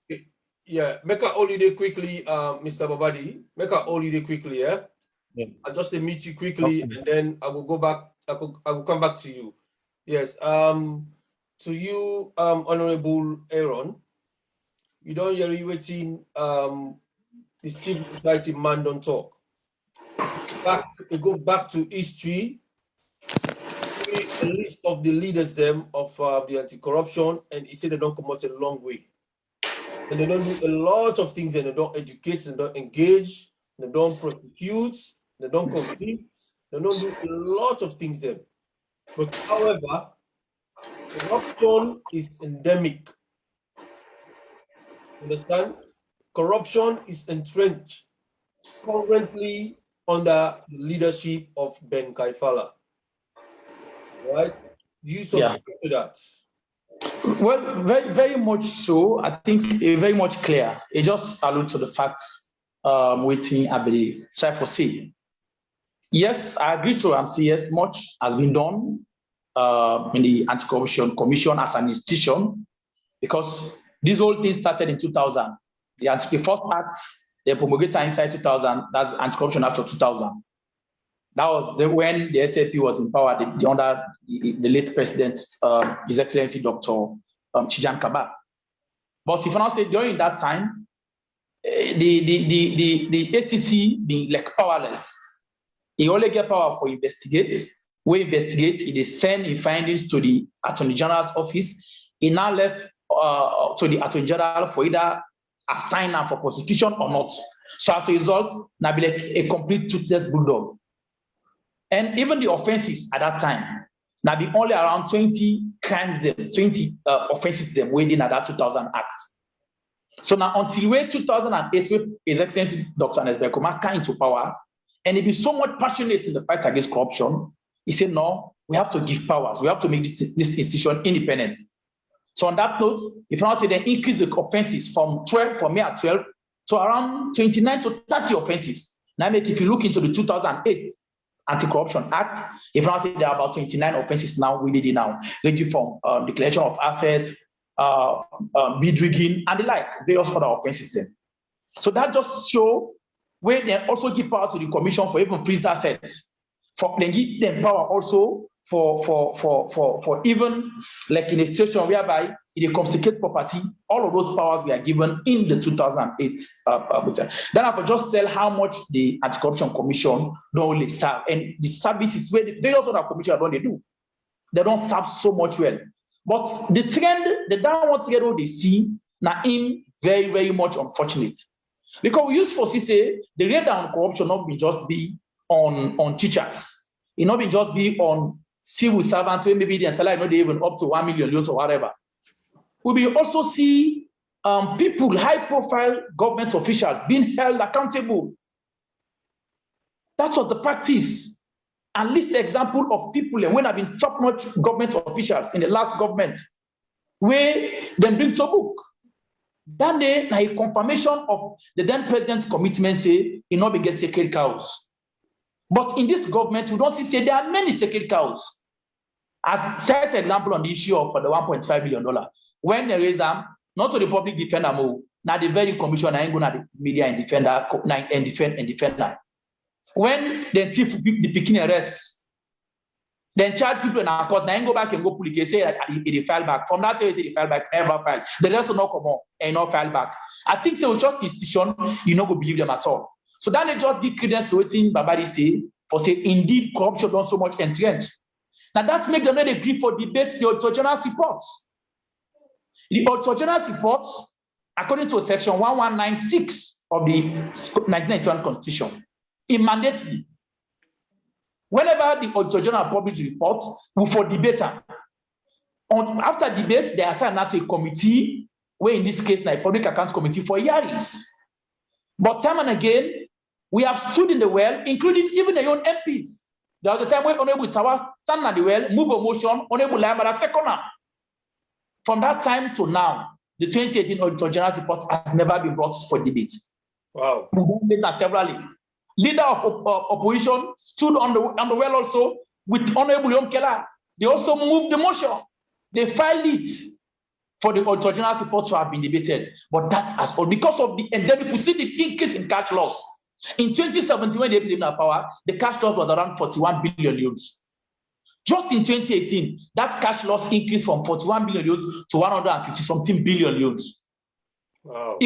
Yeah, make a holiday quickly, Mr. Babadi. Make a holiday quickly, yeah? I'll just meet you quickly, and then I will go back. I will come back to you. Yes. To you, Honorable Aaron, you don't hear you waiting. The civil society man don't talk. We go back to history. A list of the leaders them of the anti-corruption, and he said they don't come out a long way. And they don't do a lot of things, and they don't educate, they don't engage, they don't prosecute, they don't convict, they don't do a lot of things there. But however, corruption is endemic. Understand? Corruption is entrenched currently under the leadership of Ben Kaifala. Right? Do you subscribe to that? Well, very, very much so. I think very much clear. It just alludes to the facts waiting, I believe. Try for see. Yes, I agree to Ramsey. Yes, much has been done in the Anti-Corruption Commission as an institution, because this whole thing started in 2000. The first act, the promulgator inside 2000, that's Anti-Corruption Act of 2000. That was when the SAP was in power under the late president, His Excellency Dr. Chijan Kaba. But if I now say during that time, the ACC being like powerless, he only get power for investigate. We investigate, he send his findings to the Attorney General's office. He now left to the Attorney General for either assign them for prosecution or not. So as a result, now be like a complete toothless bulldog. And even the offenses at that time, now be only around 20 crimes, 20 offenses them within that 2000 Act. So now until 2008, His Excellency Dr. Aaron Korma came into power, and he be so much passionate in the fight against corruption, he said, no, we have to give powers. We have to make this institution independent. So on that note, if you want to say they increase the offenses from mere 12 to around 29 to 30 offenses. Now, if you look into the 2008 Anti-Corruption Act, if you want to say there are about 29 offenses now, ranging from declaration of assets, bid rigging, and the like, various other offenses. So that just show where they also give power to the commission for even freeze assets. For they give them power also for even like in a situation whereby it confiscate property, all of those powers were given in the 2008 Then I will just tell how much the Anti-Corruption Commission don't really serve, and the services where the various other commissions don't they do. They don't serve so much well. But the trend, the downward trend they see now in very, very much unfortunate. Because we used to say the rate down corruption not be just be on teachers. It not be just be on civil servants where maybe their salary not even up to 1 million euros or whatever. We will also see people, high-profile government officials being held accountable. That was the practice. And list example of people and when have been top-notch government officials in the last government, where them bring to book. That day, a confirmation of the then president's commitment say it not be get sacred cows. But in this government, we don't see say there are many sacred cows. As set example on the issue of the $1.5 billion. When they raise them, not to the public defender, now the very commission ain't going to the media and defender and defend that. When they thief the picking arrests, then charge people in our court, then go back and go pull the case, say that it file back. From that day, it file back, never file. The rest will not come on and not file back. I think so just institution, you not go believe them at all. So then they just give credence to what Babadi say, for say indeed corruption done so much entrenched. Now that makes them not agree for debates the autogenous reports. The autogenous reports, according to section 1196 of the 1991 Constitution, it mandates whenever the autogenous publish report, we for debate. After debate, they assign that to a committee, where in this case, a public accounts committee for hearings. But time and again, we have stood in the well, including even their own MPs. There was a time when Honorable Tawa stand at the well, move a motion, Honorable Lamara second up. From that time to now, the 2018 Auditor General's report has never been brought for debate. Wow. We don't make that severally. Leader of opposition stood on the well also with Honorable Yom Keller. They also moved the motion. They filed it for the Auditor General's report to have been debated. But that has all because of the endemic, we see the increase in cash loss. In 2017, when they came to power, the cash loss was around 41 billion euros. Just in 2018, that cash loss increased from 41 billion euros to 150-something billion euros. Wow.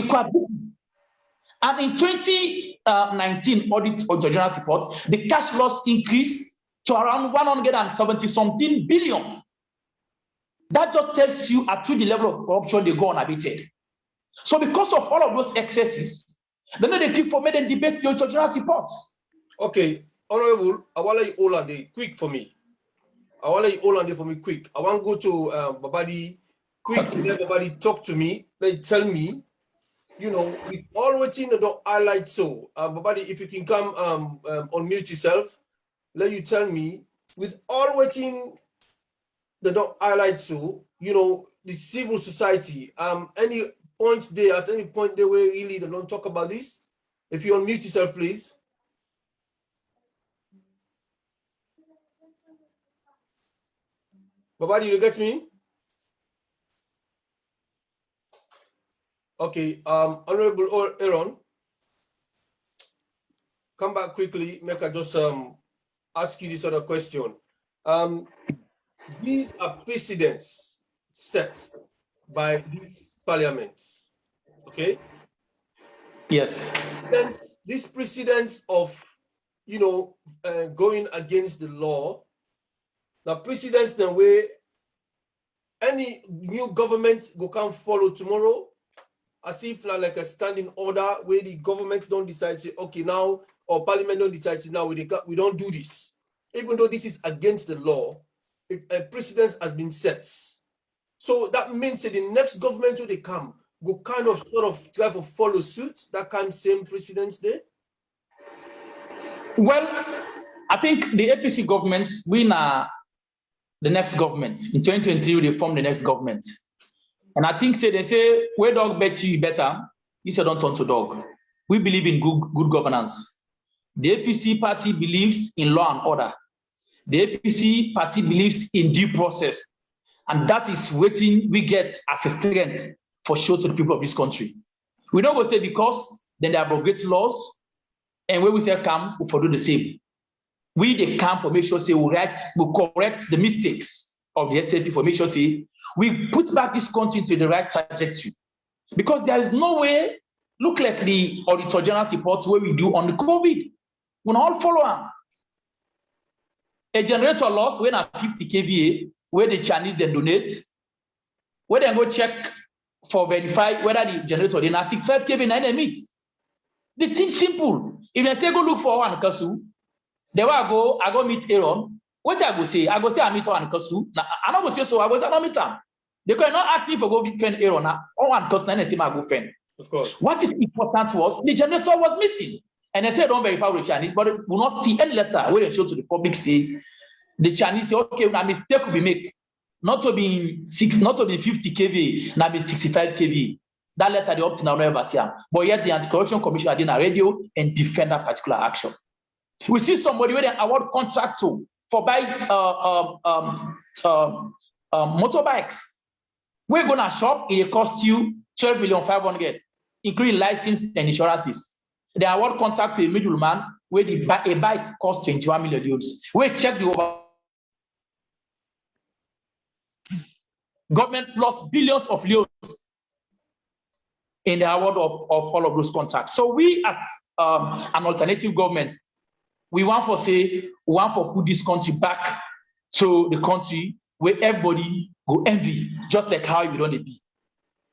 And in 2019 audit Auditor General's report, the cash loss increased to around 170-something billion. That just tells you at the level of corruption they go unabated. So because of all of those excesses, then they keep for making debate the Auditor General's reports. Okay, Honorable, I want to let you all on the quick for me. I want to let you all on there for me quick. I want to go to Babadi quick. Let Babadi talk to me. They tell me, you know, with all waiting the highlight. So, Babadi, if you can come unmute yourself, let you tell me with all waiting the highlight. So, you know, the civil society. Any point there at any point there where really they don't talk about this. If you unmute yourself, please. Babadi, you get me? Okay, Honorable Aaron, come back quickly. Make I just ask you this other question. These are precedents set by this parliament. Okay? Yes. Then these precedents of, you know, going against the law. The precedents the way any new government go can follow tomorrow, as if like a standing order where the government don't decide say okay now or parliament don't decide say now we don't do this, even though this is against the law. A precedent has been set, so that means that the next government when they come go kind of sort of try to follow suit that kind of same precedents there. Well, I think the APC government the next government. In 2023, they formed the next government. And I think they say, where dog bet you better, you say don't turn to dog. We believe in good governance. The APC party believes in law and order. The APC party believes in due process. And that is what we get as a strength for show to the people of this country. We don't go say because then they abrogate laws, and when we say come, we do the same. We they come for make sure say we correct the mistakes of the SAP for make sure say we put back this country into the right trajectory. Because there is no way, look like the Auditor General report where we do on the COVID. We all follow them. A generator loss when at 50 kVA, where the Chinese then donate, where they go check for verify whether the generator they na 65 kVA na meet. The thing simple. If they say go look for one Kasu, they will I go meet Aaron. What I go say? I go say I meet one Kasu. Now I don't go say so. I go say I don't meet him. They cannot ask me for go friend Aaron now. Or one Kasu na say I go friend. Of course. What is important was the generator was missing, and they said don't verify with the Chinese, but we will not see any letter where they show to the public say the Chinese say okay, a mistake will be made. Not to be 50 kVA, now be 65 kVA. That letter they up to now never see. But yet the Anti-Corruption Commission did a radio and defend that particular action. We see somebody where they award contract to for buy motorbikes. We're gonna shop, it cost you 12,500,000, including license and insurances. They award contract to a middleman where a bike costs 21 million euros. We check the over. Government lost billions of euros in the award of all of those contracts. So we as an alternative government, we want to put this country back to the country where everybody go envy, just like how we don't be.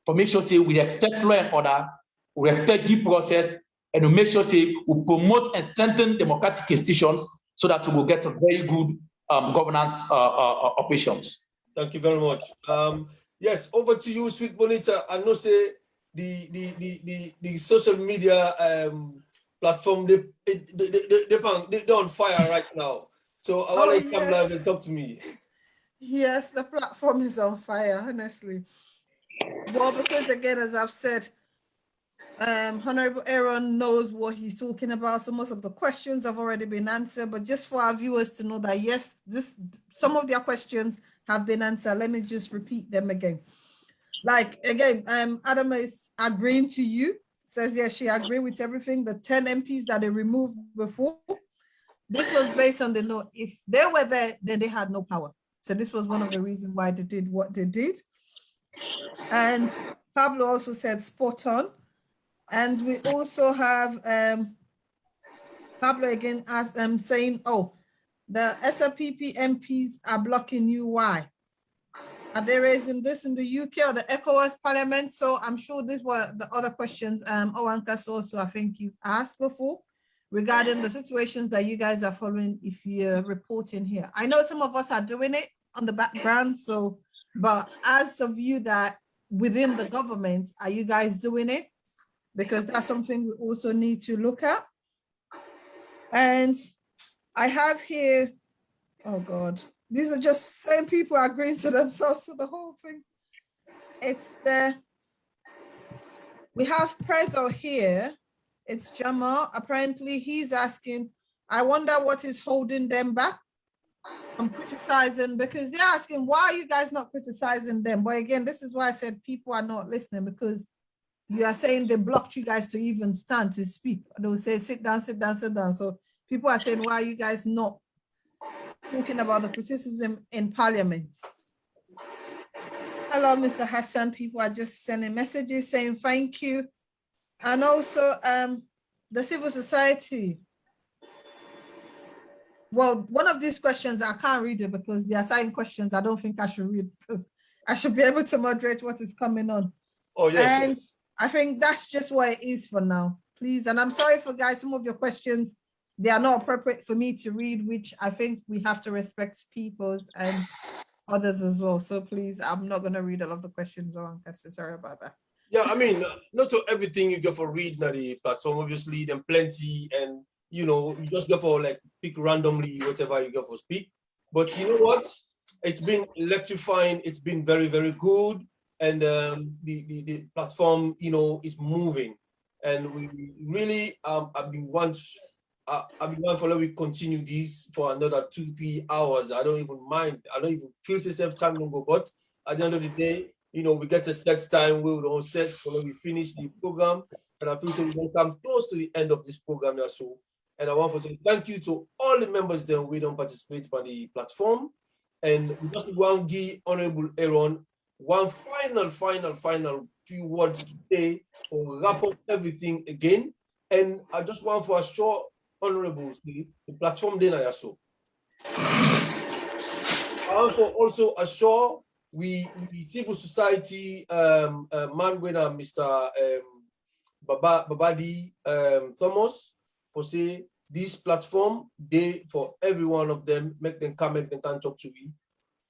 For make sure say we respect law and order, we respect due process, and we make sure say we promote and strengthen democratic institutions so that we will get a very good governance operations. Thank you very much. Yes, over to you, Sweet Bonita. I know say the social media platform they're on fire right now. So I want to come live and talk to me. Yes, the platform is on fire, honestly. Well, because again, as I've said, Honorable Aaron knows what he's talking about. So most of the questions have already been answered, but just for our viewers to know that yes, some of their questions have been answered. Let me just repeat them again. Like again, Adam is agreeing to you, says yes, she agreed with everything. The 10 MPs that they removed before, this was based on the note. If they were there, then they had no power. So this was one of the reasons why they did what they did. And Pablo also said spot on. And we also have Pablo again as saying, oh, the SLPP MPs are blocking you. Why? Are they raising this in the UK or the ECOWAS Parliament? So I'm sure these were the other questions Owankas also I think you asked before regarding the situations that you guys are following if you're reporting here. I know some of us are doing it on the background, so but as of you that within the government, are you guys doing it? Because that's something we also need to look at. And I have here, oh God, these are just same people agreeing to themselves to the whole thing. It's we have Prezzo here. It's Jamal. Apparently he's asking, I wonder what is holding them back from criticizing, because they're asking, why are you guys not criticizing them? But again, this is why I said people are not listening, because you are saying they blocked you guys to even stand to speak. They'll say, sit down, sit down, sit down. So people are saying, why are you guys not talking about the criticism in Parliament? Hello, Mr. Hassan. People are just sending messages saying thank you. And also the civil society. Well, one of these questions, I can't read it because they are assigned questions I don't think I should read because I should be able to moderate what is coming on. Oh, yes. And I think that's just what it is for now, please. And I'm sorry for guys, some of your questions, they are not appropriate for me to read, which I think we have to respect people's and others as well. So please, I'm not going to read all of the questions on. So sorry about that. Yeah, I mean, not so everything you get for read on the platform, obviously, then plenty, and you know, you just go for like pick randomly whatever you go for speak. But you know what? It's been electrifying. It's been very, very good, and the platform, you know, is moving, and we really I've been one for let we continue this for another 2-3 hours. I don't even mind. I don't even feel myself time longer, but at the end of the day, you know, we get a set time where we don't set when we finish the program. And I feel so we don't come close to the end of this program now. So, and I want to say thank you to all the members that we don't participate on the platform. And we just want to give Honorable Aaron one final few words to say to wrap up everything again. And I just want to assure Honorables the platform then I so. I want to also assure we civil society man when Mr. Babadi Thomas for say this platform they for every one of them make them can talk to me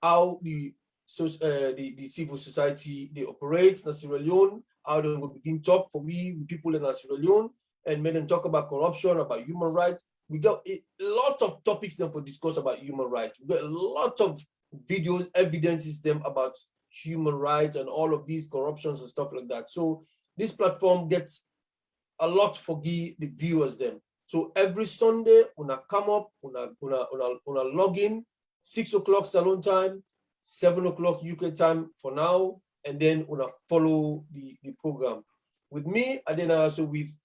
how the civil society they operate in Sierra Leone, how they will begin talk for we people in Sierra Leone and make them talk about corruption, about human rights. We got a lot of topics then for discuss about human rights. We got a lot of videos, evidences them about human rights and all of these corruptions and stuff like that. So this platform gets a lot for the viewers them. So every Sunday, una come up, una log in, 6 o'clock Salon time, 7 o'clock UK time for now, and then una follow the program. With me, and then also with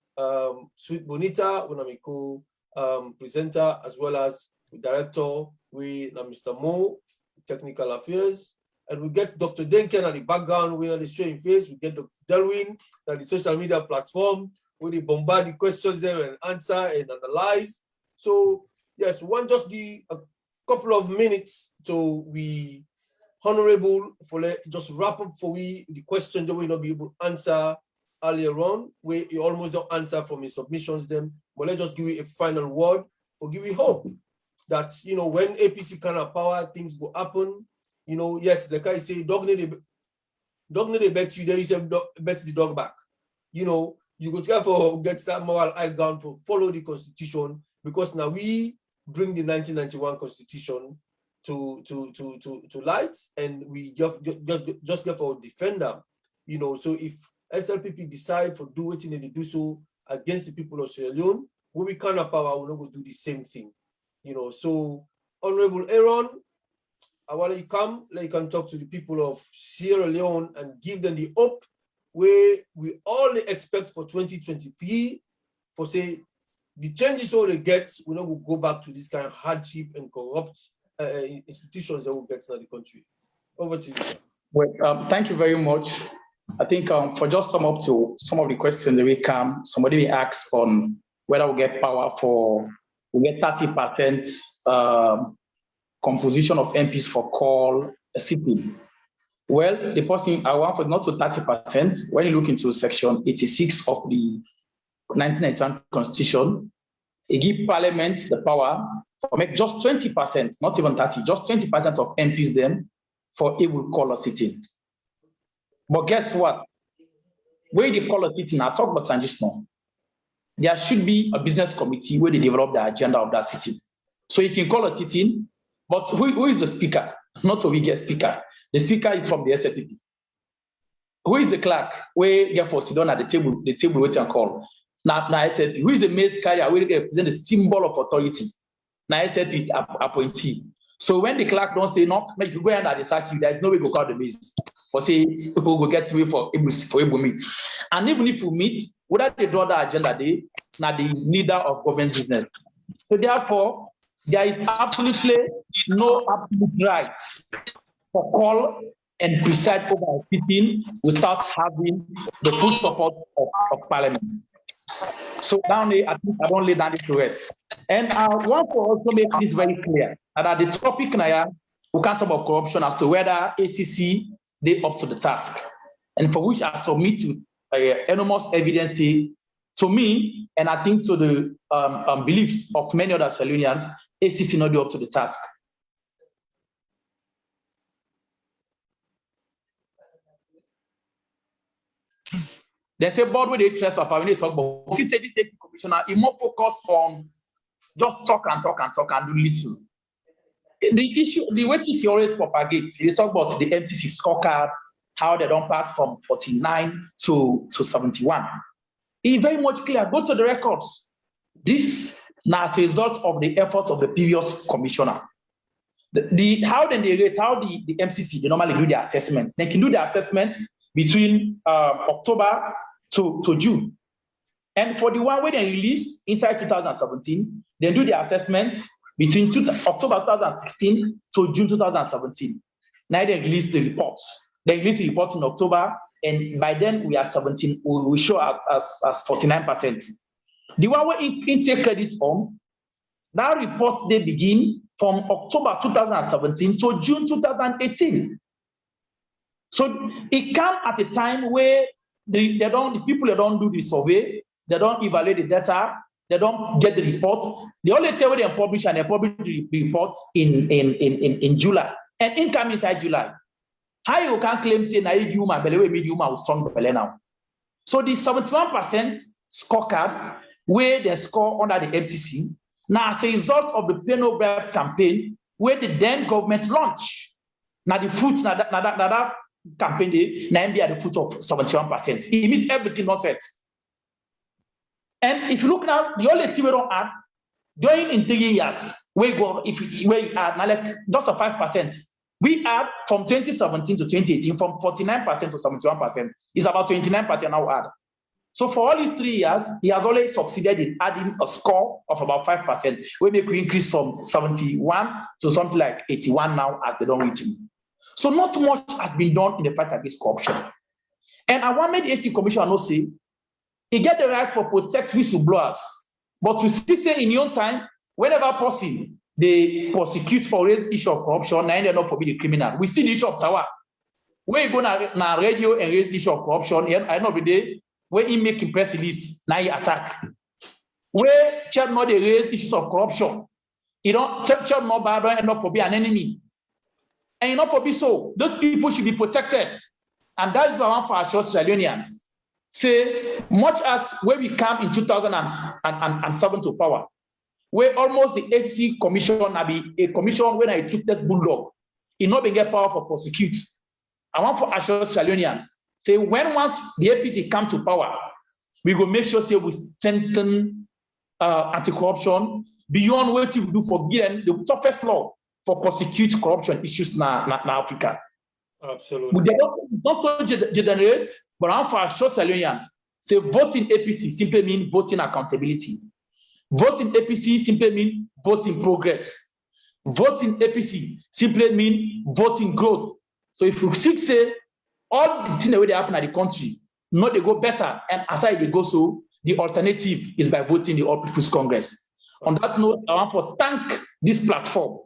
Sweet Bonita, una mi co-presenter, as well as the director, we Mr. Mo, technical affairs, and we get Dr. Denken at the background, we are the showing face, we get Dr. Delwin at the social media platform, where they bombard the questions there and answer and analyze. So yes, one just the a couple of minutes to we honorable for just wrap up for we the questions that we not be able to answer earlier on, where you almost don't answer from his submissions them, but let's just give you a final word or give you hope that you know when APC kind of power things will happen. You know, yes, the guy say dog need a bet you there, you say bet the dog back. You know, you go try for get that moral high ground for follow the constitution, because now we bring the 1991 constitution to light, and we just get for defend them. You know, so if SLPP decide for do what they do so against the people of Sierra Leone, when we kind of power, we're not going to do the same thing. You know, so Honorable Aaron, I want you come, like you can talk to the people of Sierra Leone and give them the hope where we all expect for 2023 for say the changes all they get, we're not going to go back to this kind of hardship and corrupt institutions that will get in the country. Over to you, sir. Well, thank you very much. I think for just sum up to some of the questions that will come, somebody may ask on whether we get power for, we get 30% composition of MPs for call a sitting. Well, the person I want for not to 30%, when you look into section 86 of the 1991 Constitution, it gives Parliament the power to make just 20%, not even 30, just 20% of MPs then for able call a sitting. But guess what? Where they call a sitting, I talk about transitional. There should be a business committee where they develop the agenda of that sitting. So you can call a sitting, but who is the speaker? Not a get speaker. The speaker is from the SLPP. Who is the clerk? Where therefore sit down at the table wait and call. Now I said, who is the mace carrier? Where they represent the symbol of authority. Now I said the appointee. So when the clerk don't say no, make you go under the circuit, there is no way to call the mace. For say people go get away for able meet. And even if you meet, whether they draw the agenda day, now the leader of government business. So therefore, there is absolutely no absolute right for call and preside over a sitting without having the full support of Parliament. So down there, I think I don't lay down this to rest. And I want to also make this very clear that at the topic now, we can't talk about corruption as to whether ACC they up to the task, and for which I submit enormous evidence to me, and I think to the beliefs of many other Salonians, ACC not up to the task. They say board with the interest of when they talk about this safety commissioner, he more focused on just talk and do little. The issue, the way he always propagates, they talk about the MCC scorecard, how they don't pass from 49 to 71. It's very much clear. Go to the records. This now as a result of the efforts of the previous commissioner. how then they rate, how the MCC, they normally do their assessment. They can do their assessment between October to June. And for the one where they release inside 2017, they do the assessment between October 2016 to June 2017. Now they release the reports. They release the report in October, and by then we are 17, we show as 49%. The one where intake credit on, that report they begin from October 2017 to June 2018. So it comes at a time where the people that don't do the survey, they don't evaluate the data, they don't get the report. The only time they publish and they publish the reports in July, and income inside July. How you can claim say na you my belly made you my strong belly now? So the 71% scorecard where they score under the MCC now as a result of the Peno Web campaign where the then government launched. Now the fruits now that campaign day now be at the fruit of 71%. It means everything not set. And if you look now, the only thing we don't add during in 3 years, we go where you add now like just a 5%. We add from 2017 to 2018 from 49% to 71%. It's about 29% now add. So for all these 3 years, he has always succeeded in adding a score of about 5%. We make increase from 71 to something like 81 now as they don't reach him. So not much has been done in the fight against corruption. And I want the AC Commission to say, he get the right for protect whistleblowers, but we still say in your time, whenever possible, they prosecute for raise issue of corruption, and they not forbid the criminal. We see the issue of Tower. Where you go na radio and raise issue of corruption, I know the day where he make press release, now he attack. Where church not they raise issues of corruption, you don't church not bad and not forbid an enemy. And you not forbid so. Those people should be protected. And that's what I want for our short Australians. Say, much as where we come in 2007 to power, where almost the ACC commission be a commission when I took this bulldog, it not be get power for prosecute. I want for our Australians. Say, when once the APC come to power, we will make sure say we strengthen anti-corruption beyond what we do for getting the toughest law for prosecute corruption issues in Africa. Absolutely. We don't generate, but I'm for our Australians. Say, voting APC simply means voting accountability. Voting APC simply means voting progress. Voting APC simply means voting growth. So if you say all the things that they happen at the country, not they go better, and aside they go so, the alternative is by voting the All People's Congress. On that note, I want to thank this platform,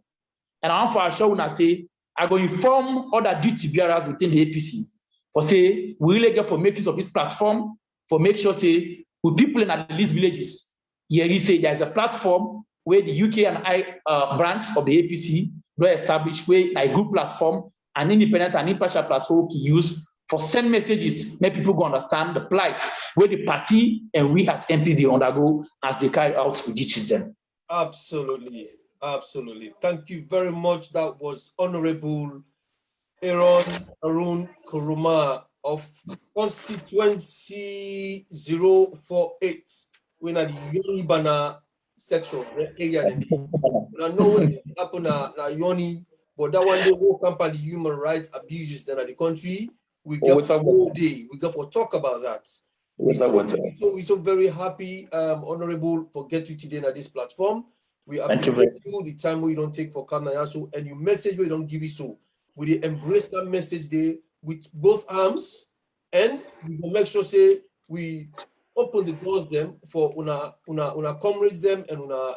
and I want to assure you say, I go inform other duty bearers within the APC for say we really get for make use of this platform for make sure say with people in the least villages. Here you say there's a platform where the UK and I branch of the APC will establish where a good platform, an independent and impartial platform to use for send messages, make people go understand the plight where the party and we as MPs they undergo as they carry out the duties them. Absolutely. Absolutely. Thank you very much. That was Honorable Aaron Korma of Constituency 048. We're at the Yorubana section, area. I know what happened at Yoni, but that one day will come the human rights abuses in the country. We got for all day. We got for talk about that. We're so very happy, Honorable, for getting you today at this platform. We appreciate you the time we don't take for Kamna so and you message we don't give you so. We embrace that message there with both arms, and we will make sure say we open the doors them for una comrades them and una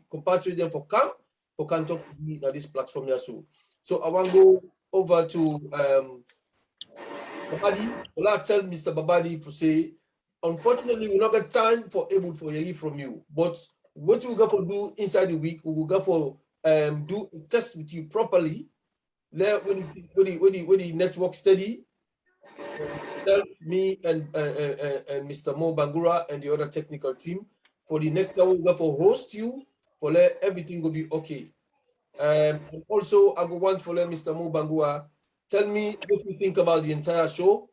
compatriots them for can talk to me at this platform here so. So I want to go over to Babadi. Well, I tell Mr. Babadi for say, unfortunately we not get time for able for hear from you, but what we go for do inside the week, we will go for do a test with you properly. When the network steady, help me and Mr. Mo Bangura and the other technical team for the next time we go for host you for let everything will be okay. And also I go want for let Mr. Mo Bangura tell me what you think about the entire show.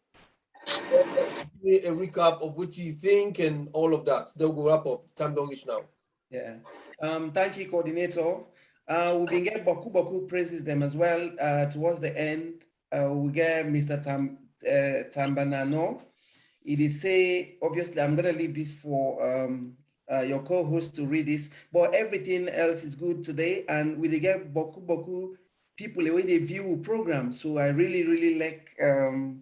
Give me a recap of what you think and all of that. They'll go wrap up. Time don't reach now. Yeah. Thank you, Coordinator. We been get Boku praises them as well. Towards the end, we get Mr. Tambanano. It is say, obviously, I'm gonna leave this for your co-host to read this, but everything else is good today. And we get Boku people the way they view program. So I really like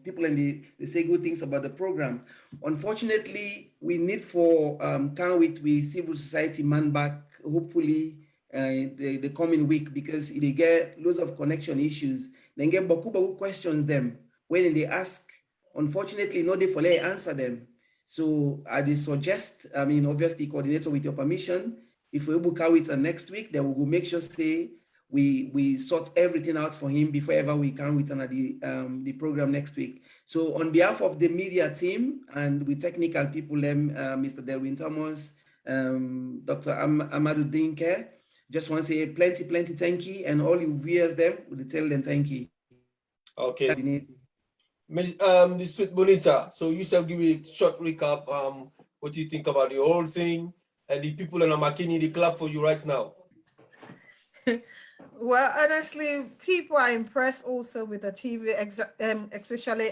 people and they say good things about the program. Unfortunately, we need for can we civil society man back hopefully the coming week because they get loads of connection issues. Then get Boku questions them when they ask. Unfortunately, no day for let answer them. So I did suggest, I mean, obviously coordinator with your permission, if we book out it next week, then we will make sure say we sort everything out for him before ever we can with the program next week. So on behalf of the media team and with technical people, Mr. Delwin Thomas, Dr. Amadou Dinke, just want to say plenty thank you, and all you viewers them, we'll tell them thank you. Okay. The Sweet Bonita. So you shall give a short recap. What you think about the whole thing, and the people in Amakini, the clap for you right now. Well, honestly, people are impressed also with the TV, especially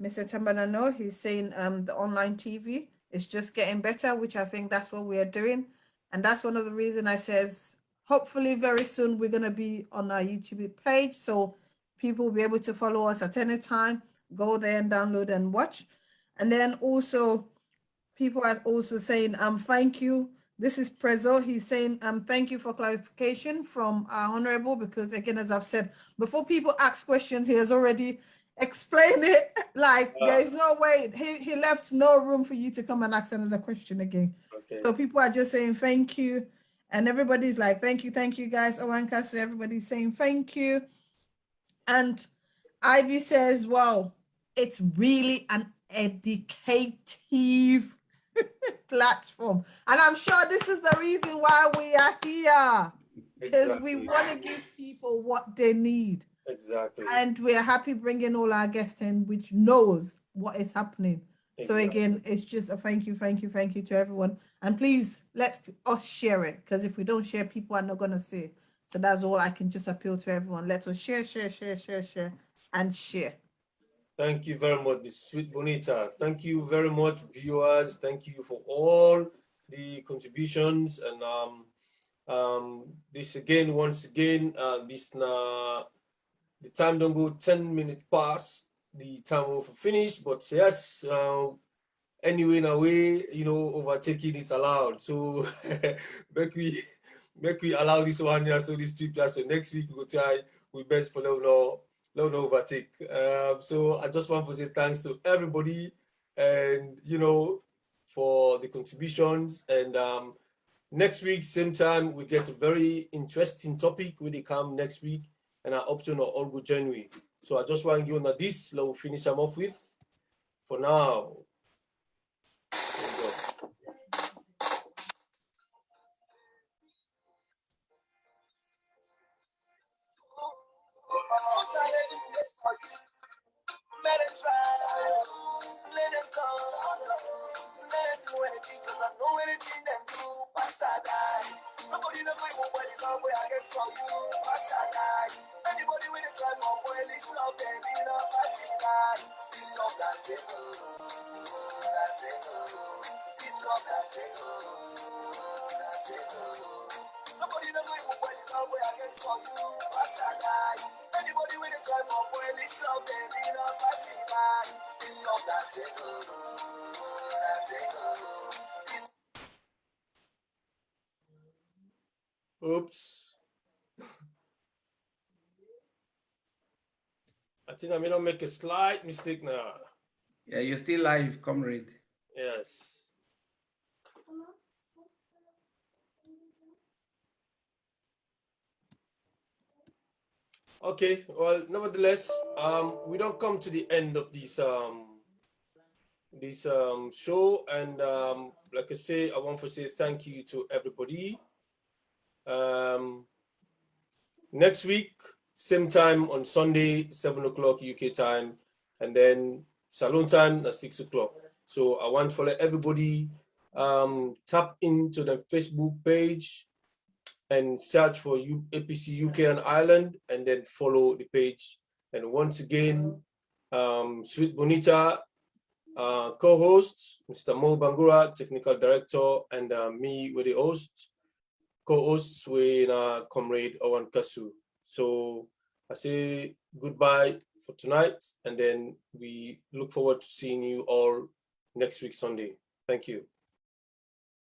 Mr. Tambanano. He's saying the online TV is just getting better, which I think that's what we are doing. And that's one of the reasons I says, hopefully very soon we're going to be on our YouTube page. So people will be able to follow us at any time, go there and download and watch. And then also people are also saying, thank you. This is Prezzo. He's saying, thank you for clarification from our Honorable, because again, as I've said, before people ask questions, he has already explained it. Like there is no way, he left no room for you to come and ask another question again. Okay. So people are just saying thank you. And everybody's like, thank you guys. Owanka, so everybody's saying thank you. And Ivy says, wow, it's really an educative platform, and I'm sure this is the reason why we are here, because we want to give people what they need. Exactly. And we are happy bringing all our guests in which knows what is happening. So again, it's just a thank you to everyone, and please let's us share it, because if we don't share, people are not going to see it. So that's all I can just appeal to everyone. Let us share and share. Thank you very much, Miss Sweet Bonita. Thank you very much, viewers. Thank you for all the contributions. And this again, once again, the time don't go 10 minutes past the time will finish. But yes, anyway, in a way, you know, overtaking is allowed. So make we allow this one here. So this trip, so next week we go try we best for no overtake. So I just want to say thanks to everybody, and you know, for the contributions. And next week, same time, we get a very interesting topic when they come next week, and our option are all good January. So I just want to give you this. We'll finish them off with for now. Oops. I think I may not make a slight mistake now. Yeah, you're still live, comrade. Yes. Okay, well, nevertheless, we don't come to the end of this show, and like I say, I want to say thank you to everybody. Next week, same time on Sunday, 7 o'clock UK time, and then Salon time at 6 o'clock. So I want to let everybody tap into the Facebook page and search for APC UK and Ireland, and then follow the page. And once again, Sweet Bonita, co-host, Mr. Mo Bangura, technical director, and me with the host, co-hosts with Comrade Owen Kasu. So I say goodbye for tonight, and then we look forward to seeing you all next week, Sunday. Thank you.